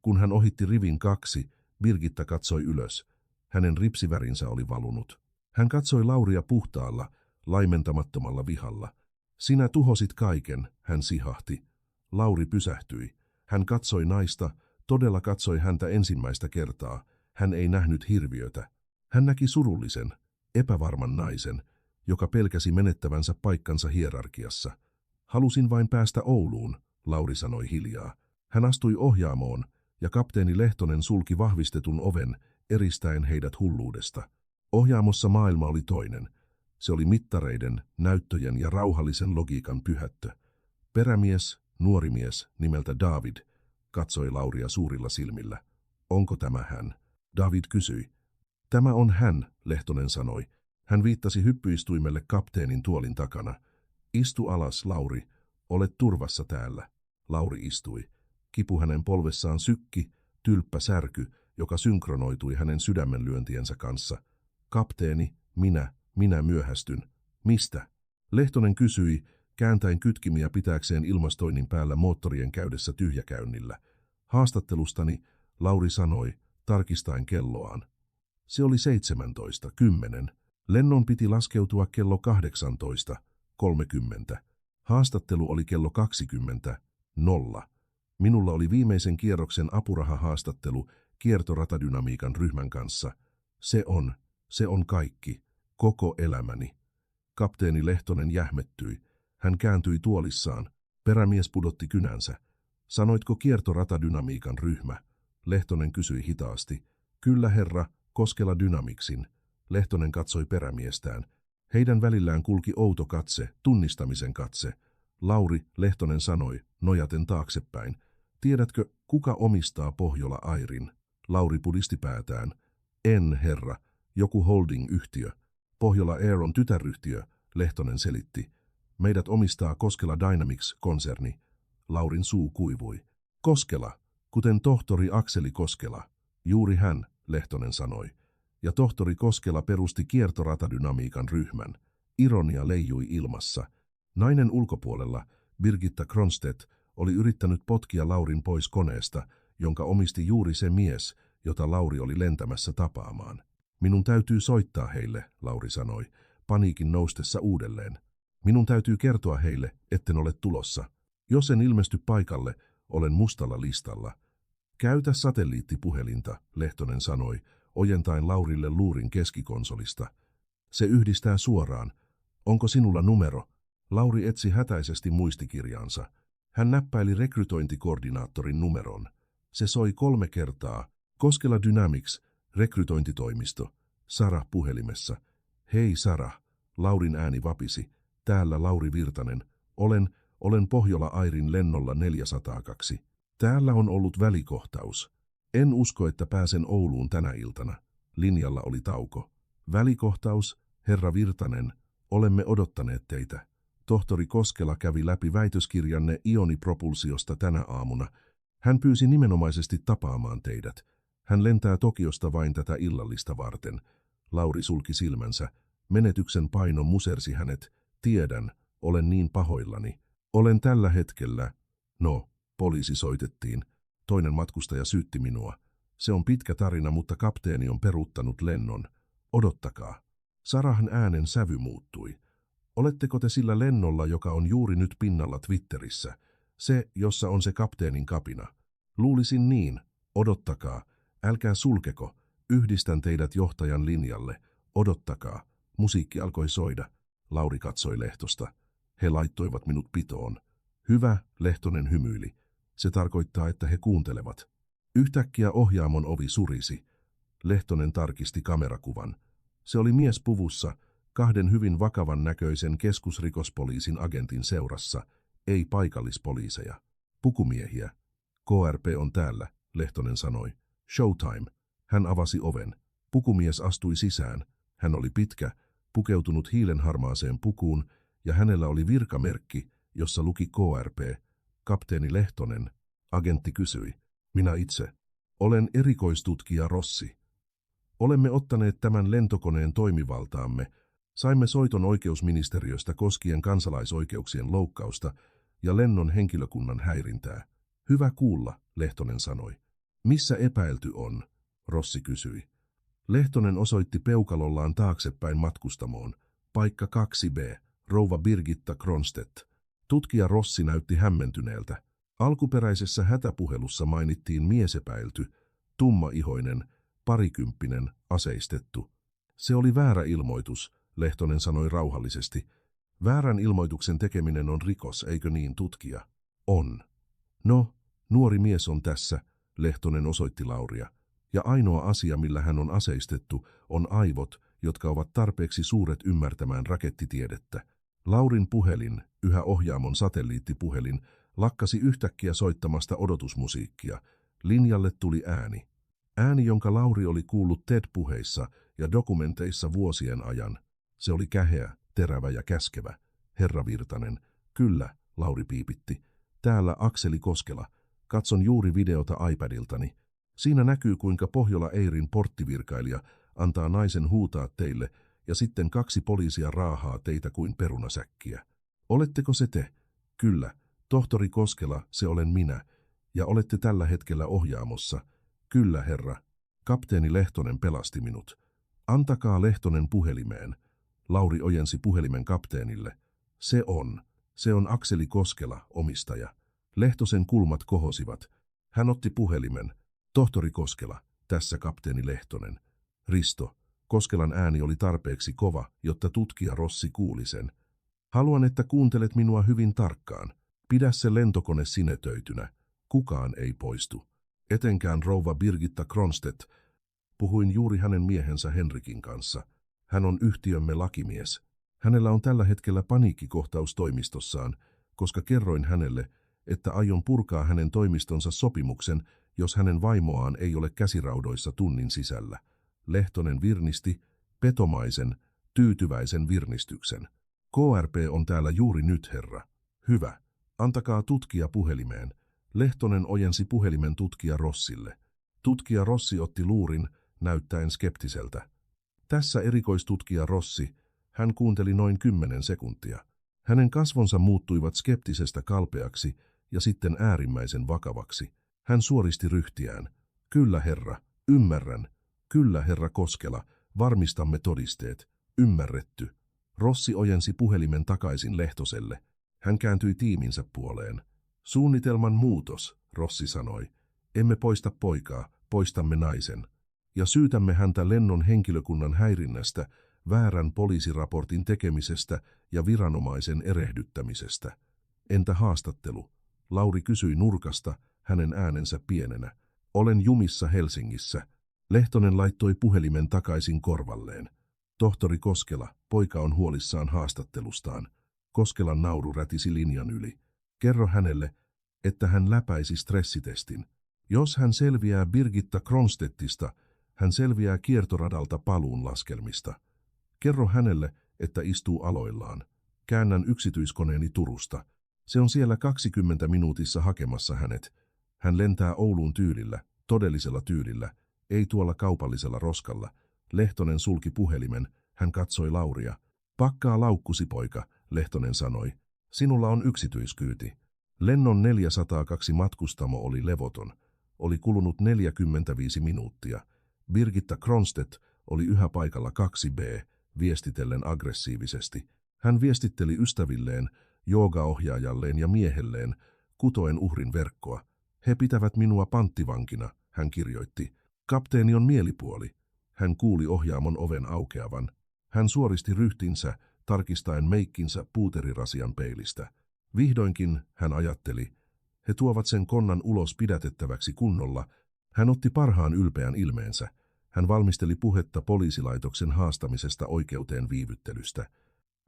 Speaker 1: Kun hän ohitti rivin 2, Birgitta katsoi ylös. Hänen ripsivärinsä oli valunut. Hän katsoi Lauria puhtaalla, laimentamattomalla vihalla. Sinä tuhosit kaiken, hän sihahti. Lauri pysähtyi. Hän katsoi naista, todella katsoi häntä ensimmäistä kertaa. Hän ei nähnyt hirviötä. Hän näki surullisen, epävarman naisen, joka pelkäsi menettävänsä paikkansa hierarkiassa. Halusin vain päästä Ouluun, Lauri sanoi hiljaa. Hän astui ohjaamoon, ja kapteeni Lehtonen sulki vahvistetun oven, eristäen heidät hulluudesta. Ohjaamossa maailma oli toinen. Se oli mittareiden, näyttöjen ja rauhallisen logiikan pyhättö. Perämies, nuori mies nimeltä David, katsoi Lauria suurilla silmillä. Onko tämä hän? David kysyi. Tämä on hän, Lehtonen sanoi. Hän viittasi hyppyistuimelle kapteenin tuolin takana. Istu alas, Lauri. Olet turvassa täällä. Lauri istui. Kipu hänen polvessaan sykki, tylppä särky, joka synkronoitui hänen sydämenlyöntiensä kanssa. Kapteeni, minä myöhästyn. Mistä? Lehtonen kysyi, kääntäen kytkimiä pitääkseen ilmastoinnin päällä moottorien käydessä tyhjäkäynnillä. Haastattelustani, Lauri sanoi, tarkistaen kelloaan. Se oli 17:10. Lennon piti laskeutua kello 18:30. Haastattelu oli kello 20:0. Minulla oli viimeisen kierroksen apurahahaastattelu kiertoratadynamiikan ryhmän kanssa. Se on kaikki. Koko elämäni. Kapteeni Lehtonen jähmettyi. Hän kääntyi tuolissaan. Perämies pudotti kynänsä. Sanoitko kiertoratadynamiikan ryhmä? Lehtonen kysyi hitaasti. Kyllä herra, Koskela Dynamicsin. Lehtonen katsoi perämiestään. Heidän välillään kulki outo katse, tunnistamisen katse. Lauri, Lehtonen sanoi, nojaten taaksepäin. Tiedätkö, kuka omistaa Pohjola Airin? Lauri pudisti päätään. En, herra. Joku holding-yhtiö. Pohjola Air on tytäryhtiö, Lehtonen selitti. Meidät omistaa Koskela Dynamics-konserni. Laurin suu kuivui. Koskela, kuten tohtori Akseli Koskela. Juuri hän, Lehtonen sanoi. Ja tohtori Koskela perusti kiertoratadynamiikan ryhmän. Ironia leijui ilmassa. Nainen ulkopuolella, Birgitta Kronstedt, oli yrittänyt potkia Laurin pois koneesta, jonka omisti juuri se mies, jota Lauri oli lentämässä tapaamaan. Minun täytyy soittaa heille, Lauri sanoi, paniikin noustessa uudelleen. Minun täytyy kertoa heille, etten ole tulossa. Jos en ilmesty paikalle, olen mustalla listalla. Käytä satelliittipuhelinta, Lehtonen sanoi, ojentaen Laurille luurin keskikonsolista. Se yhdistää suoraan. Onko sinulla numero? Lauri etsi hätäisesti muistikirjaansa. Hän näppäili rekrytointikoordinaattorin numeron. Se soi 3 kertaa. Koskela Dynamics, rekrytointitoimisto. Sarah puhelimessa. Hei Sarah, Laurin ääni vapisi. Täällä Lauri Virtanen. Olen Pohjola Airin lennolla 402. Täällä on ollut välikohtaus. En usko, että pääsen Ouluun tänä iltana. Linjalla oli tauko. Välikohtaus, herra Virtanen, olemme odottaneet teitä. Tohtori Koskela kävi läpi väitöskirjanne ionipropulsiosta tänä aamuna. Hän pyysi nimenomaisesti tapaamaan teidät. Hän lentää Tokiosta vain tätä illallista varten. Lauri sulki silmänsä. Menetyksen paino musersi hänet. Tiedän, olen niin pahoillani. Olen tällä hetkellä. No, poliisi soitettiin. Toinen matkustaja syytti minua. Se on pitkä tarina, mutta kapteeni on peruuttanut lennon. Odottakaa. Sarahan äänen sävy muuttui. Oletteko te sillä lennolla, joka on juuri nyt pinnalla Twitterissä? Se, jossa on se kapteenin kapina. Luulisin niin. Odottakaa. Älkää sulkeko. Yhdistän teidät johtajan linjalle. Odottakaa. Musiikki alkoi soida. Lauri katsoi Lehtosta. He laittoivat minut pitoon. Hyvä, Lehtonen hymyili. Se tarkoittaa, että he kuuntelevat. Yhtäkkiä ohjaamon ovi surisi. Lehtonen tarkisti kamerakuvan. Se oli mies puvussa, 2 hyvin vakavan näköisen keskusrikospoliisin agentin seurassa, ei paikallispoliiseja. Pukumiehiä. KRP on täällä, Lehtonen sanoi. Showtime. Hän avasi oven. Pukumies astui sisään. Hän oli pitkä, pukeutunut hiilenharmaaseen pukuun, ja hänellä oli virkamerkki, jossa luki KRP. Kapteeni Lehtonen. Agentti kysyi. Minä itse. Olen erikoistutkija Rossi. Olemme ottaneet tämän lentokoneen toimivaltaamme. Saimme soiton oikeusministeriöstä koskien kansalaisoikeuksien loukkausta ja lennon henkilökunnan häirintää. Hyvä kuulla, Lehtonen sanoi. Missä epäilty on? Rossi kysyi. Lehtonen osoitti peukalollaan taaksepäin matkustamoon. Paikka 2B, rouva Birgitta Kronstedt. Tutkija Rossi näytti hämmentyneeltä. Alkuperäisessä hätäpuhelussa mainittiin miesepäilty, tummaihoinen, parikymppinen, aseistettu. Se oli väärä ilmoitus, Lehtonen sanoi rauhallisesti. Väärän ilmoituksen tekeminen on rikos, eikö niin, tutkija? On. No, nuori mies on tässä, Lehtonen osoitti Lauria. Ja ainoa asia, millä hän on aseistettu, on aivot, jotka ovat tarpeeksi suuret ymmärtämään rakettitiedettä. Laurin puhelin, yhä ohjaamon satelliittipuhelin, lakkasi yhtäkkiä soittamasta odotusmusiikkia. Linjalle tuli ääni. Ääni, jonka Lauri oli kuullut TED-puheissa ja dokumenteissa vuosien ajan. Se oli käheä, terävä ja käskevä. Herra Virtanen. Kyllä, Lauri piipitti. Täällä Akseli Koskela. Katson juuri videota iPadiltani. Siinä näkyy, kuinka Pohjola Eirin porttivirkailija antaa naisen huutaa teille ja sitten 2 poliisia raahaa teitä kuin perunasäkkiä. Oletteko se te? Kyllä. Tohtori Koskela, se olen minä. Ja olette tällä hetkellä ohjaamossa. Kyllä, herra. Kapteeni Lehtonen pelasti minut. Antakaa Lehtonen puhelimeen. Lauri ojensi puhelimen kapteenille. Se on Akseli Koskela, omistaja. Lehtosen kulmat kohosivat. Hän otti puhelimen. Tohtori Koskela, tässä kapteeni Lehtonen. Risto. Koskelan ääni oli tarpeeksi kova, jotta tutkija Rossi kuuli sen. Haluan, että kuuntelet minua hyvin tarkkaan. Pidä se lentokone sinetöitynä. Kukaan ei poistu. Etenkään rouva Birgitta Kronstedt. Puhuin juuri hänen miehensä Henrikin kanssa. Hän on yhtiömme lakimies. Hänellä on tällä hetkellä paniikkikohtaus toimistossaan, koska kerroin hänelle, että aion purkaa hänen toimistonsa sopimuksen, jos hänen vaimoaan ei ole käsiraudoissa tunnin sisällä. Lehtonen virnisti, petomaisen, tyytyväisen virnistyksen. KRP on täällä juuri nyt, herra. Hyvä. Antakaa tutkija puhelimeen. Lehtonen ojensi puhelimen tutkija Rossille. Tutkija Rossi otti luurin, näyttäen skeptiseltä. Tässä erikoistutkija Rossi. Hän kuunteli noin 10 sekuntia. Hänen kasvonsa muuttuivat skeptisestä kalpeaksi ja sitten äärimmäisen vakavaksi. Hän suoristi ryhtiään. Kyllä, herra. Ymmärrän. Kyllä, herra Koskela. Varmistamme todisteet. Ymmärretty. Rossi ojensi puhelimen takaisin Lehtoselle. Hän kääntyi tiiminsä puoleen. Suunnitelman muutos, Rossi sanoi. Emme poista poikaa, poistamme naisen. Ja syytämme häntä lennon henkilökunnan häirinnästä, väärän poliisiraportin tekemisestä ja viranomaisen erehdyttämisestä. Entä haastattelu? Lauri kysyi nurkasta, hänen äänensä pienenä. Olen jumissa Helsingissä. Lehtonen laittoi puhelimen takaisin korvalleen. Tohtori Koskela, poika on huolissaan haastattelustaan. Koskelan nauru rätisi linjan yli. Kerro hänelle, että hän läpäisi stressitestin. Jos hän selviää Birgitta Kronstedtista, hän selviää kiertoradalta paluun laskelmista. Kerro hänelle, että istuu aloillaan. Käännän yksityiskoneeni Turusta. Se on siellä 20 minuutissa hakemassa hänet. Hän lentää Ouluun tyylillä, todellisella tyylillä, ei tuolla kaupallisella roskalla. Lehtonen sulki puhelimen, hän katsoi Lauria. Pakkaa laukkusi, poika, Lehtonen sanoi. Sinulla on yksityiskyyti. Lennon 402 matkustamo oli levoton. Oli kulunut 45 minuuttia. Birgitta Kronstedt oli yhä paikalla 2B, viestitellen aggressiivisesti. Hän viestitteli ystävilleen, joogaohjaajalleen ja miehelleen, kutoen uhrin verkkoa. He pitävät minua panttivankina, hän kirjoitti. Kapteeni on mielipuoli. Hän kuuli ohjaamon oven aukeavan. Hän suoristi ryhtinsä, tarkistaen meikkinsä puuterirasian peilistä. Vihdoinkin, hän ajatteli. He tuovat sen konnan ulos pidätettäväksi kunnolla. Hän otti parhaan ylpeän ilmeensä. Hän valmisteli puhetta poliisilaitoksen haastamisesta oikeuteen viivyttelystä.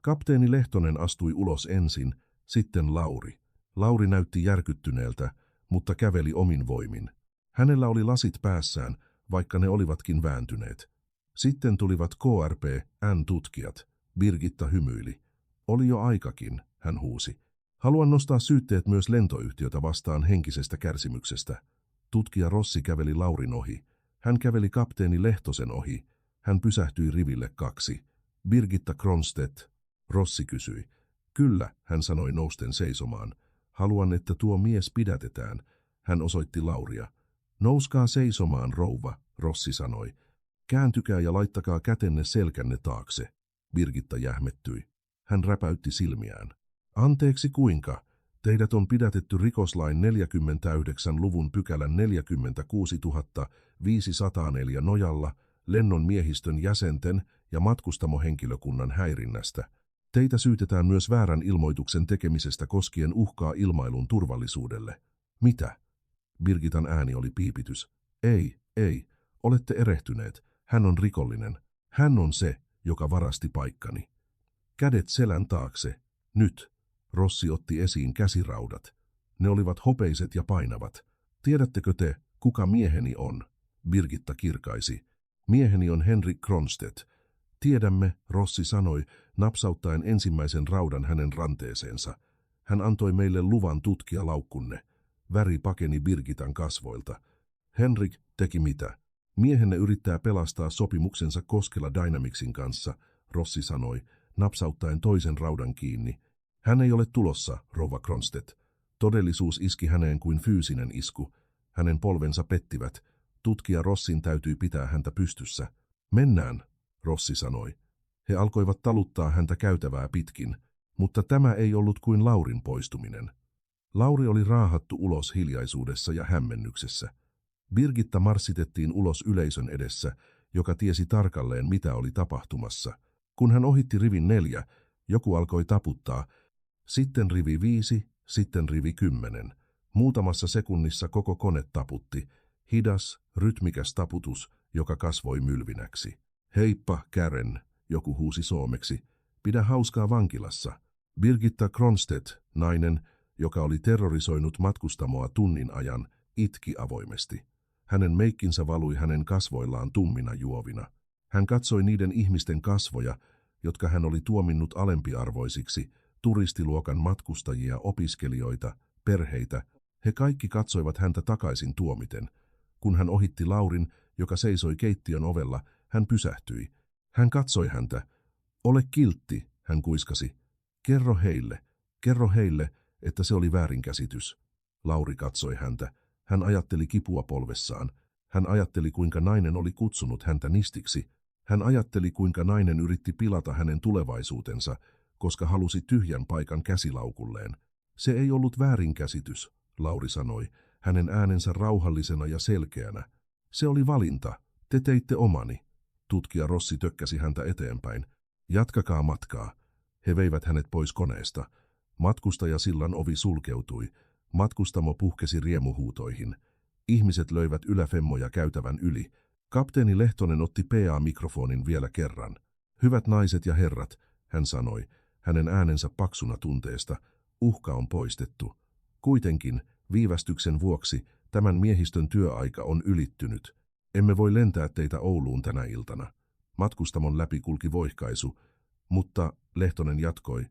Speaker 1: Kapteeni Lehtonen astui ulos ensin, sitten Lauri. Lauri näytti järkyttyneeltä, mutta käveli omin voimin. Hänellä oli lasit päässään, vaikka ne olivatkin vääntyneet. Sitten tulivat KRP-N-tutkijat. Birgitta hymyili. Oli jo aikakin, hän huusi. Haluan nostaa syytteet myös lentoyhtiötä vastaan henkisestä kärsimyksestä. Tutkija Rossi käveli Laurin ohi. Hän käveli kapteeni Lehtosen ohi. Hän pysähtyi riville 2. Birgitta Kronstedt. Rossi kysyi. Kyllä, hän sanoi nousten seisomaan. Haluan, että tuo mies pidätetään. Hän osoitti Lauria. Nouskaa seisomaan, rouva, Rossi sanoi. Kääntykää ja laittakaa kätenne selkänne taakse. Birgitta jähmettyi. Hän räpäytti silmiään. Anteeksi kuinka? Teidät on pidätetty rikoslain 49 luvun pykälän 46 504 nojalla lennon miehistön jäsenten ja matkustamohenkilökunnan häirinnästä. Teitä syytetään myös väärän ilmoituksen tekemisestä koskien uhkaa ilmailun turvallisuudelle. Mitä? Birgitan ääni oli piipitys. Ei, olette erehtyneet. Hän on rikollinen. Hän on se, joka varasti paikkani. Kädet selän taakse. Nyt. Rossi otti esiin käsiraudat. Ne olivat hopeiset ja painavat. Tiedättekö te, kuka mieheni on? Birgitta kirkaisi. Mieheni on Henrik Kronstedt. Tiedämme, Rossi sanoi, napsauttaen ensimmäisen raudan hänen ranteeseensa. Hän antoi meille luvan tutkia laukkunne. Väri pakeni Birgitan kasvoilta. Henrik teki mitä? Miehenne yrittää pelastaa sopimuksensa Koskela Dynamicsin kanssa, Rossi sanoi, napsauttaen toisen raudan kiinni. Hän ei ole tulossa, rouva Kronstedt. Todellisuus iski häneen kuin fyysinen isku. Hänen polvensa pettivät. Tutkija Rossin täytyi pitää häntä pystyssä. Mennään, Rossi sanoi. He alkoivat taluttaa häntä käytävää pitkin, mutta tämä ei ollut kuin Laurin poistuminen. Lauri oli raahattu ulos hiljaisuudessa ja hämmennyksessä. Birgitta marssitettiin ulos yleisön edessä, joka tiesi tarkalleen, mitä oli tapahtumassa. Kun hän ohitti rivin 4, joku alkoi taputtaa. Sitten rivi 5, sitten rivi 10. Muutamassa sekunnissa koko kone taputti. Hidas, rytmikäs taputus, joka kasvoi mylvinäksi. Heippa, Karen, joku huusi suomeksi. Pidä hauskaa vankilassa. Birgitta Kronstedt, nainen, joka oli terrorisoinut matkustamoa tunnin ajan, itki avoimesti. Hänen meikkinsä valui hänen kasvoillaan tummina juovina. Hän katsoi niiden ihmisten kasvoja, jotka hän oli tuominnut alempiarvoisiksi, turistiluokan matkustajia, opiskelijoita, perheitä. He kaikki katsoivat häntä takaisin tuomiten. Kun hän ohitti Laurin, joka seisoi keittiön ovella, hän pysähtyi. Hän katsoi häntä. Ole kiltti, hän kuiskasi. Kerro heille, että se oli väärinkäsitys. Lauri katsoi häntä. Hän ajatteli kipua polvessaan. Hän ajatteli, kuinka nainen oli kutsunut häntä nistiksi. Hän ajatteli, kuinka nainen yritti pilata hänen tulevaisuutensa, koska halusi tyhjän paikan käsilaukulleen. Se ei ollut väärinkäsitys, Lauri sanoi, hänen äänensä rauhallisena ja selkeänä. Se oli valinta. Te teitte omani. Tutkija Rossi tökkäsi häntä eteenpäin. Jatkakaa matkaa. He veivät hänet pois koneesta. Matkustajasillan ovi sulkeutui. Matkustamo puhkesi riemuhuutoihin. Ihmiset löivät yläfemmoja käytävän yli. Kapteeni Lehtonen otti PA-mikrofonin vielä kerran. Hyvät naiset ja herrat, hän sanoi, hänen äänensä paksuna tunteesta, uhka on poistettu. Kuitenkin, viivästyksen vuoksi, tämän miehistön työaika on ylittynyt. Emme voi lentää teitä Ouluun tänä iltana. Matkustamon läpi kulki voihkaisu, mutta, Lehtonen jatkoi,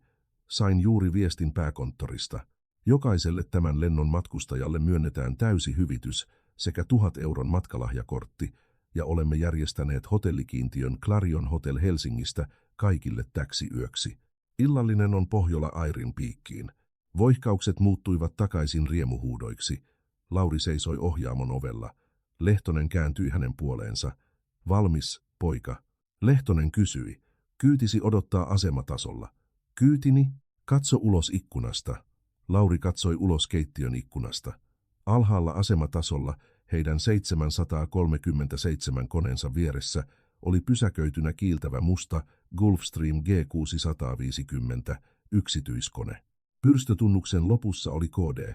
Speaker 1: sain juuri viestin pääkonttorista. Jokaiselle tämän lennon matkustajalle myönnetään täysi hyvitys sekä 1 000 euron matkalahjakortti, ja olemme järjestäneet hotellikiintiön Clarion Hotel Helsingistä kaikille täksi yöksi. Illallinen on Pohjola Airin piikkiin. Voihkaukset muuttuivat takaisin riemuhuudoiksi. Lauri seisoi ohjaamon ovella. Lehtonen kääntyi hänen puoleensa. Valmis, poika? Lehtonen kysyi. Kyytisi odottaa asematasolla. Kyytini? Katso ulos ikkunasta. Lauri katsoi ulos keittiön ikkunasta. Alhaalla asematasolla heidän 737 koneensa vieressä oli pysäköitynä kiiltävä musta Gulfstream G650 yksityiskone. Pyrstötunnuksen lopussa oli KD.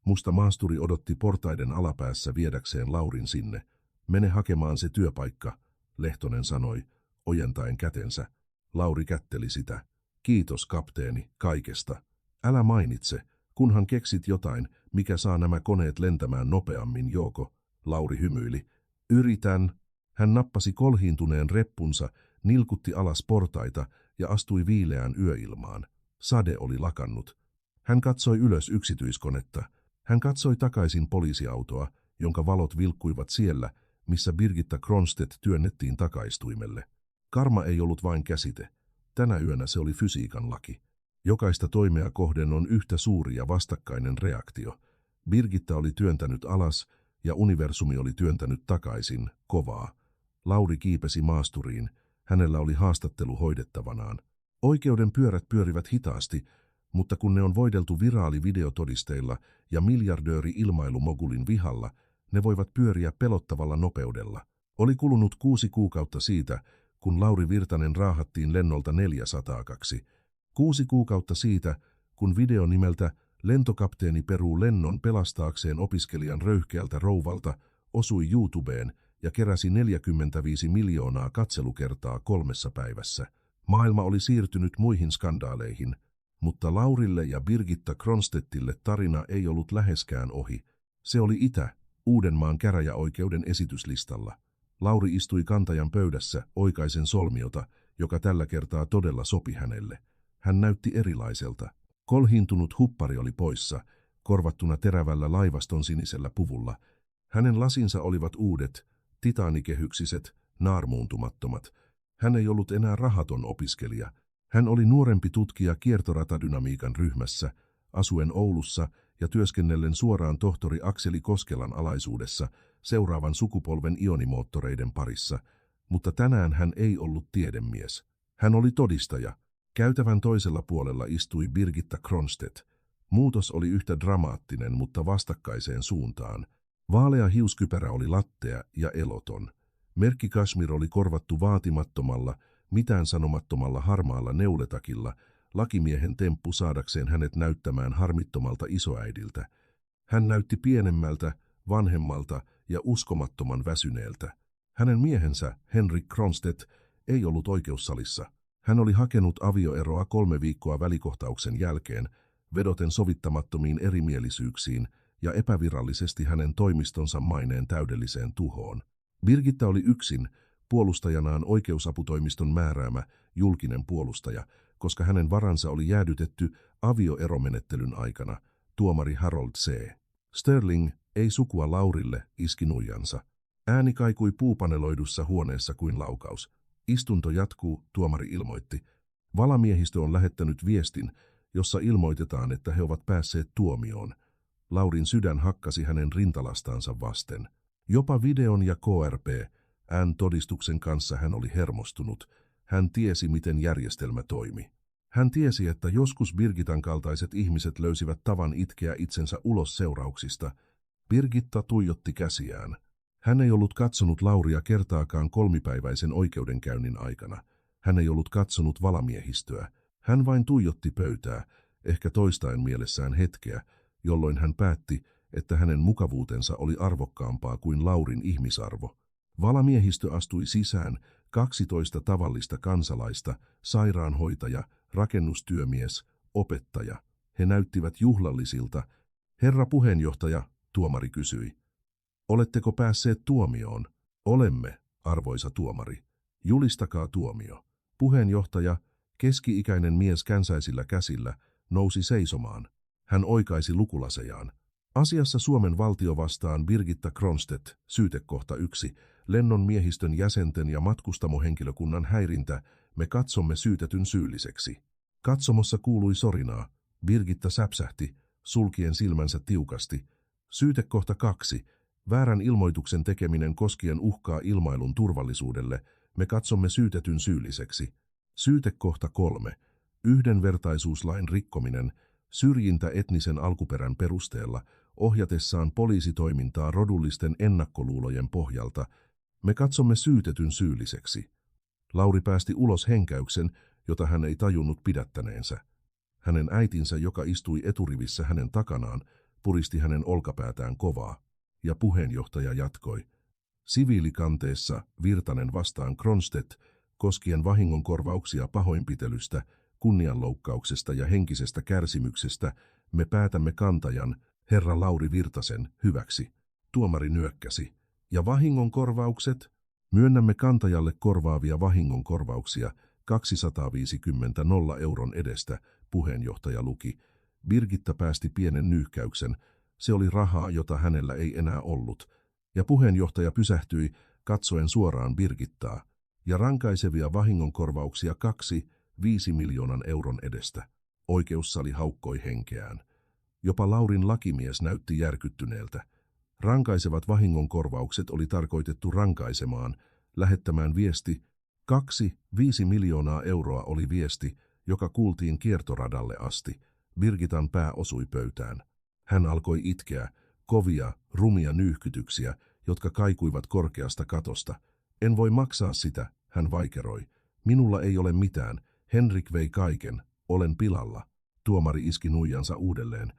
Speaker 1: Musta maasturi odotti portaiden alapäässä viedäkseen Laurin sinne. Mene hakemaan se työpaikka, Lehtonen sanoi, ojentaen kätensä. Lauri kätteli sitä. Kiitos kapteeni, kaikesta. Älä mainitse, kunhan keksit jotain, mikä saa nämä koneet lentämään nopeammin, Joko. Lauri hymyili. Yritän. Hän nappasi kolhiintuneen reppunsa, nilkutti alas portaita ja astui viileään yöilmaan. Sade oli lakannut. Hän katsoi ylös yksityiskonetta. Hän katsoi takaisin poliisiautoa, jonka valot vilkkuivat siellä, missä Birgitta Kronstedt työnnettiin takaistuimelle. Karma ei ollut vain käsite. Tänä yönä se oli fysiikan laki. Jokaista toimea kohden on yhtä suuri ja vastakkainen reaktio. Birgitta oli työntänyt alas ja universumi oli työntänyt takaisin, kovaa. Lauri kiipesi maasturiin. Hänellä oli haastattelu hoidettavanaan. Oikeuden pyörät pyörivät hitaasti, mutta kun ne on voideltu viraalivideotodisteilla ja miljardööri ilmailumogulin vihalla, ne voivat pyöriä pelottavalla nopeudella. Oli kulunut 6 kuukautta siitä, kun Lauri Virtanen raahattiin lennolta 402. 6 kuukautta siitä, kun video nimeltä Lentokapteeni peruu lennon pelastaakseen opiskelijan röyhkeältä rouvalta osui YouTubeen ja keräsi 45 miljoonaa katselukertaa 3 päivässä. Maailma oli siirtynyt muihin skandaaleihin, mutta Laurille ja Birgitta Kronstedtille tarina ei ollut läheskään ohi. Se oli Uudenmaan käräjäoikeuden esityslistalla. Lauri istui kantajan pöydässä oikaisen solmiota, joka tällä kertaa todella sopi hänelle. Hän näytti erilaiselta. Kolhiintunut huppari oli poissa, korvattuna terävällä laivaston sinisellä puvulla. Hänen lasinsa olivat uudet, titaanikehyksiset, naarmuuntumattomat. Hän ei ollut enää rahaton opiskelija. Hän oli nuorempi tutkija kiertoratadynamiikan ryhmässä, asuen Oulussa ja työskennellen suoraan tohtori Akseli Koskelan alaisuudessa seuraavan sukupolven ionimoottoreiden parissa, mutta tänään hän ei ollut tiedemies. Hän oli todistaja. Käytävän toisella puolella istui Birgitta Kronstedt. Muutos oli yhtä dramaattinen, mutta vastakkaiseen suuntaan. Vaalea hiuskypärä oli lattea ja eloton. Merkki Kashmir oli korvattu vaatimattomalla, mitään sanomattomalla harmaalla neuletakilla, lakimiehen temppu saadakseen hänet näyttämään harmittomalta isoäidiltä. Hän näytti pienemmältä, vanhemmalta ja uskomattoman väsyneeltä. Hänen miehensä, Henrik Kronstedt, ei ollut oikeussalissa. Hän oli hakenut avioeroa 3 viikkoa välikohtauksen jälkeen, vedoten sovittamattomiin erimielisyyksiin ja epävirallisesti hänen toimistonsa maineen täydelliseen tuhoon. Birgitta oli yksin, puolustajanaan oikeusaputoimiston määräämä julkinen puolustaja, koska hänen varansa oli jäädytetty avioeromenettelyn aikana, tuomari Harold C. Sterling, ei sukua Laurille, iski nuijansa. Ääni kaikui puupaneloidussa huoneessa kuin laukaus. Istunto jatkuu, tuomari ilmoitti. Valamiehistö on lähettänyt viestin, jossa ilmoitetaan, että he ovat päässeet tuomioon. Laurin sydän hakkasi hänen rintalastaansa vasten. Jopa videon ja KRP-todistuksen kanssa hän oli hermostunut. Hän tiesi, miten järjestelmä toimi. Hän tiesi, että joskus Birgitan kaltaiset ihmiset löysivät tavan itkeä itsensä ulos seurauksista. Birgitta tuijotti käsiään. Hän ei ollut katsonut Lauria kertaakaan 3-päiväisen oikeudenkäynnin aikana. Hän ei ollut katsonut valamiehistöä. Hän vain tuijotti pöytää, ehkä toistaen mielessään hetkeä, jolloin hän päätti, että hänen mukavuutensa oli arvokkaampaa kuin Laurin ihmisarvo. Valamiehistö astui sisään, 12 tavallista kansalaista, sairaanhoitaja, rakennustyömies, opettaja. He näyttivät juhlallisilta. Herra puheenjohtaja, tuomari kysyi. Oletteko päässeet tuomioon? Olemme, arvoisa tuomari. Julistakaa tuomio. Puheenjohtaja, keski-ikäinen mies känsäisillä käsillä, nousi seisomaan. Hän oikaisi lukulasejaan. Asiassa Suomen valtio vastaan Birgitta Kronstedt, syytekohta 1, lennon miehistön jäsenten ja matkustamohenkilökunnan häirintä, me katsomme syytetyn syylliseksi. Katsomossa kuului sorinaa. Birgitta säpsähti, sulkien silmänsä tiukasti. Syytekohta 2, väärän ilmoituksen tekeminen koskien uhkaa ilmailun turvallisuudelle, me katsomme syytetyn syylliseksi. Syytekohta 3, yhdenvertaisuuslain rikkominen, syrjintä etnisen alkuperän perusteella, ohjatessaan poliisitoimintaa rodullisten ennakkoluulojen pohjalta, me katsomme syytetyn syylliseksi. Lauri päästi ulos henkäyksen, jota hän ei tajunnut pidättäneensä. Hänen äitinsä, joka istui eturivissä hänen takanaan, puristi hänen olkapäätään kovaa, ja puheenjohtaja jatkoi. Siviilikanteessa Virtanen vastaan Kronstedt koskien vahingonkorvauksia pahoinpitelystä, kunnianloukkauksesta ja henkisestä kärsimyksestä, me päätämme kantajan, herra Lauri Virtasen, hyväksi. Tuomari nyökkäsi. Ja vahingonkorvaukset? Myönnämme kantajalle korvaavia vahingonkorvauksia 250 euron edestä, puheenjohtaja luki. Birgitta päästi pienen nyyhkäyksen. Se oli rahaa, jota hänellä ei enää ollut. Ja puheenjohtaja pysähtyi, katsoen suoraan Birgittaa. Ja rankaisevia vahingonkorvauksia 5 miljoonan euron edestä. Oikeussali haukkoi henkeään. Jopa Laurin lakimies näytti järkyttyneeltä. Rankaisevat vahingonkorvaukset oli tarkoitettu rankaisemaan, lähettämään viesti. 5 miljoonaa euroa oli viesti, joka kuultiin kiertoradalle asti. Birgitan pää osui pöytään. Hän alkoi itkeä, kovia, rumia nyyhkytyksiä, jotka kaikuivat korkeasta katosta. En voi maksaa sitä, hän vaikeroi. Minulla ei ole mitään. Henrik vei kaiken. Olen pilalla. Tuomari iski nuijansa uudelleen.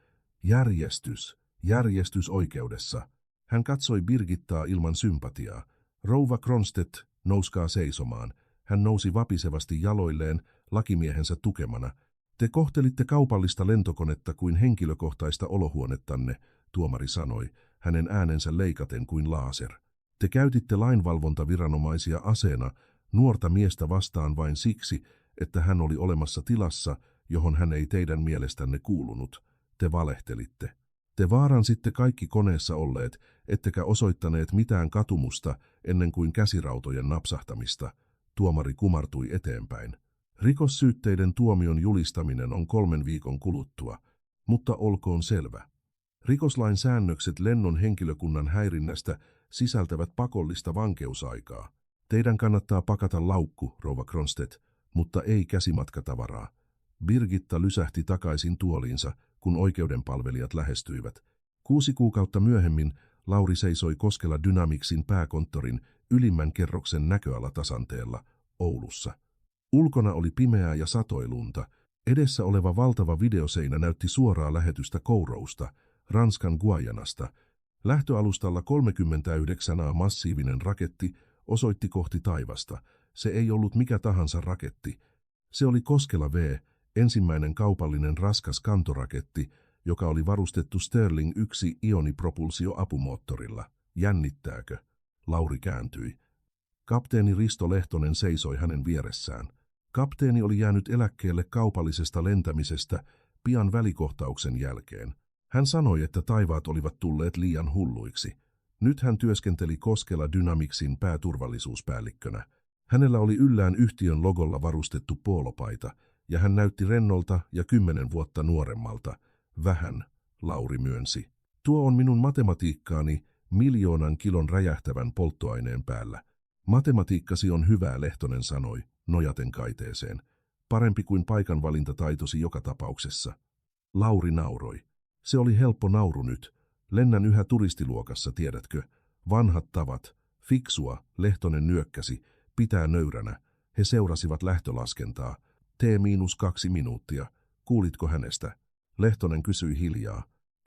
Speaker 1: Järjestys oikeudessa. Hän katsoi Birgittaa ilman sympatiaa. Rouva Kronstedt, nouskaa seisomaan. Hän nousi vapisevasti jaloilleen, lakimiehensä tukemana. Te kohtelitte kaupallista lentokonetta kuin henkilökohtaista olohuonettanne, tuomari sanoi, hänen äänensä leikaten kuin laaser. Te käytitte lainvalvontaviranomaisia aseena nuorta miestä vastaan vain siksi, että hän oli olemassa tilassa, johon hän ei teidän mielestänne kuulunut. Te valehtelitte. Te vaaransitte kaikki koneessa olleet, ettekä osoittaneet mitään katumusta ennen kuin käsirautojen napsahtamista. Tuomari kumartui eteenpäin. Rikossyytteiden tuomion julistaminen on 3 viikon kuluttua, mutta olkoon selvä. Rikoslain säännökset lennon henkilökunnan häirinnästä sisältävät pakollista vankeusaikaa. Teidän kannattaa pakata laukku, rouva Kronstedt, mutta ei käsimatkatavaraa. Birgitta lysähti takaisin tuoliinsa, kun oikeudenpalvelijat lähestyivät. 6 kuukautta myöhemmin Lauri seisoi Koskela Dynamicsin pääkonttorin ylimmän kerroksen näköalatasanteella Oulussa. Ulkona oli pimeää ja satoi lunta. Edessä oleva valtava videoseinä näytti suoraa lähetystä Kourousta, Ranskan Guayanasta. Lähtöalustalla 39 massiivinen raketti osoitti kohti taivasta. Se ei ollut mikä tahansa raketti. Se oli Koskela V, ensimmäinen kaupallinen raskas kantoraketti, joka oli varustettu Sterling 1 ionipropulsioapumoottorilla. Jännittääkö? Lauri kääntyi. Kapteeni Risto Lehtonen seisoi hänen vieressään. Kapteeni oli jäänyt eläkkeelle kaupallisesta lentämisestä pian välikohtauksen jälkeen. Hän sanoi, että taivaat olivat tulleet liian hulluiksi. Nyt hän työskenteli Koskela Dynamicsin pääturvallisuuspäällikkönä. Hänellä oli yllään yhtiön logolla varustettu poolopaita, ja hän näytti rennolta ja 10 vuotta nuoremmalta. Vähän, Lauri myönsi. Tuo on minun matematiikkaani 1 000 000 kilon räjähtävän polttoaineen päällä. Matematiikkasi on hyvää, Lehtonen sanoi, nojaten kaiteeseen. Parempi kuin paikanvalintataitosi joka tapauksessa. Lauri nauroi. Se oli helppo nauru nyt. Lennän yhä turistiluokassa, tiedätkö? Vanhat tavat. Fiksua, Lehtonen nyökkäsi. Pitää nöyränä. He seurasivat lähtölaskentaa. T-2 minuuttia. Kuulitko hänestä? Lehtonen kysyi hiljaa.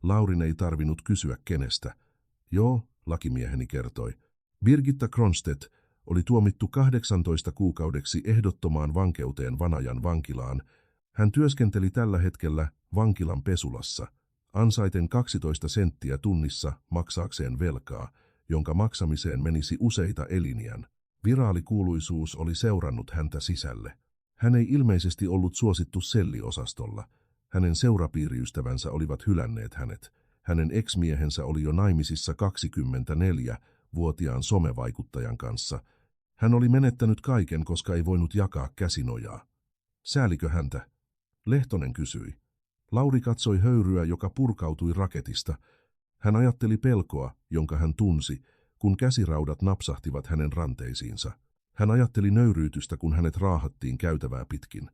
Speaker 1: Laurin ei tarvinnut kysyä kenestä. Joo, lakimieheni kertoi. Birgitta Kronstedt oli tuomittu 18 kuukaudeksi ehdottomaan vankeuteen Vanajan vankilaan. Hän työskenteli tällä hetkellä vankilan pesulassa, ansaiten 12 senttiä tunnissa maksaakseen velkaa, jonka maksamiseen menisi useita eliniän. Viraalikuuluisuus oli seurannut häntä sisälle. Hän ei ilmeisesti ollut suosittu selliosastolla. Hänen seurapiiriystävänsä olivat hylänneet hänet. Hänen ex-miehensä oli jo naimisissa 24-vuotiaan somevaikuttajan kanssa. Hän oli menettänyt kaiken, koska ei voinut jakaa käsinojaa. Säälikö häntä? Lehtonen kysyi. Lauri katsoi höyryä, joka purkautui raketista. Hän ajatteli pelkoa, jonka hän tunsi, kun käsiraudat napsahtivat hänen ranteisiinsa. Hän ajatteli nöyryytystä, kun hänet raahattiin käytävää pitkin.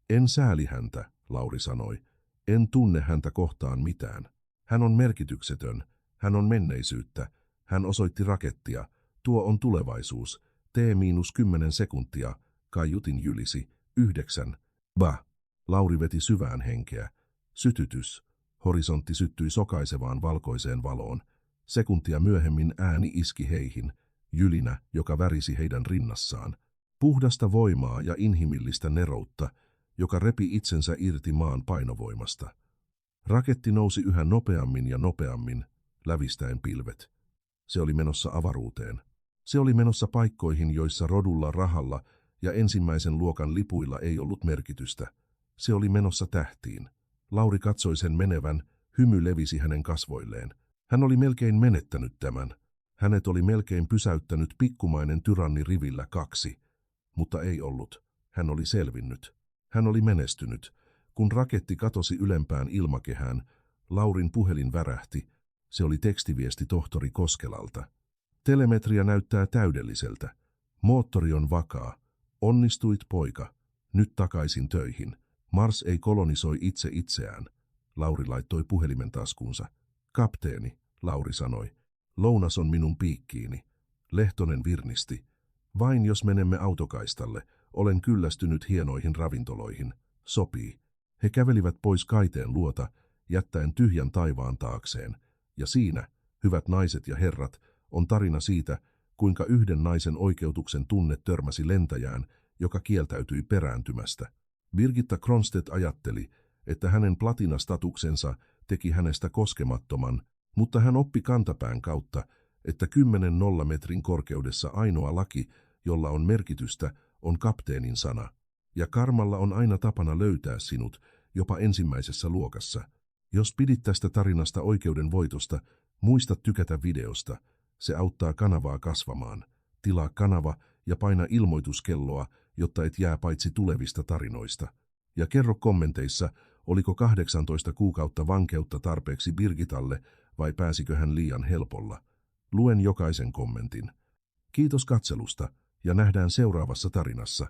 Speaker 1: En sääli häntä, Lauri sanoi. En tunne häntä kohtaan mitään. Hän on merkityksetön. Hän on menneisyyttä. Hän osoitti rakettia. Tuo on tulevaisuus. T-10 sekuntia. Kaiutin jylisi. 9. Bah. Lauri veti syvään henkeä. Sytytys. Horisontti syttyi sokaisevaan valkoiseen valoon. Sekuntia myöhemmin ääni iski heihin. Jylinä, joka värisi heidän rinnassaan. Puhdasta voimaa ja inhimillistä neroutta, joka repi itsensä irti maan painovoimasta. Raketti nousi yhä nopeammin ja nopeammin, lävistäen pilvet. Se oli menossa avaruuteen. Se oli menossa paikkoihin, joissa rodulla, rahalla ja ensimmäisen luokan lipuilla ei ollut merkitystä. Se oli menossa tähtiin. Lauri katsoi sen menevän, hymy levisi hänen kasvoilleen. Hän oli melkein menettänyt tämän. Hänet oli melkein pysäyttänyt pikkumainen tyranni rivillä 2. Mutta ei ollut. Hän oli selvinnyt. Hän oli menestynyt. Kun raketti katosi ylempään ilmakehään, Laurin puhelin värähti. Se oli tekstiviesti tohtori Koskelalta. Telemetria näyttää täydelliseltä. Moottori on vakaa. Onnistuit, poika. Nyt takaisin töihin. Mars ei kolonisoi itse itseään. Lauri laittoi puhelimen taskuunsa. Kapteeni, Lauri sanoi. Lounas on minun piikkiini. Lehtonen virnisti. Vain jos menemme autokaistalle, olen kyllästynyt hienoihin ravintoloihin. Sopii. He kävelivät pois kaiteen luota, jättäen tyhjän taivaan taakseen. Ja siinä, hyvät naiset ja herrat, on tarina siitä, kuinka yhden naisen oikeutuksen tunne törmäsi lentäjään, joka kieltäytyi perääntymästä. Birgitta Kronstedt ajatteli, että hänen platinastatuksensa teki hänestä koskemattoman, mutta hän oppi kantapään kautta, että 10 metrin korkeudessa ainoa laki, jolla on merkitystä, on kapteenin sana. Ja karmalla on aina tapana löytää sinut, jopa ensimmäisessä luokassa. Jos pidit tästä tarinasta oikeuden voitosta, muista tykätä videosta. Se auttaa kanavaa kasvamaan. Tilaa kanava ja paina ilmoituskelloa, jotta et jää paitsi tulevista tarinoista. Ja kerro kommenteissa, oliko 18 kuukautta vankeutta tarpeeksi Birgitalle vai pääsikö hän liian helpolla. Luen jokaisen kommentin. Kiitos katselusta ja nähdään seuraavassa tarinassa.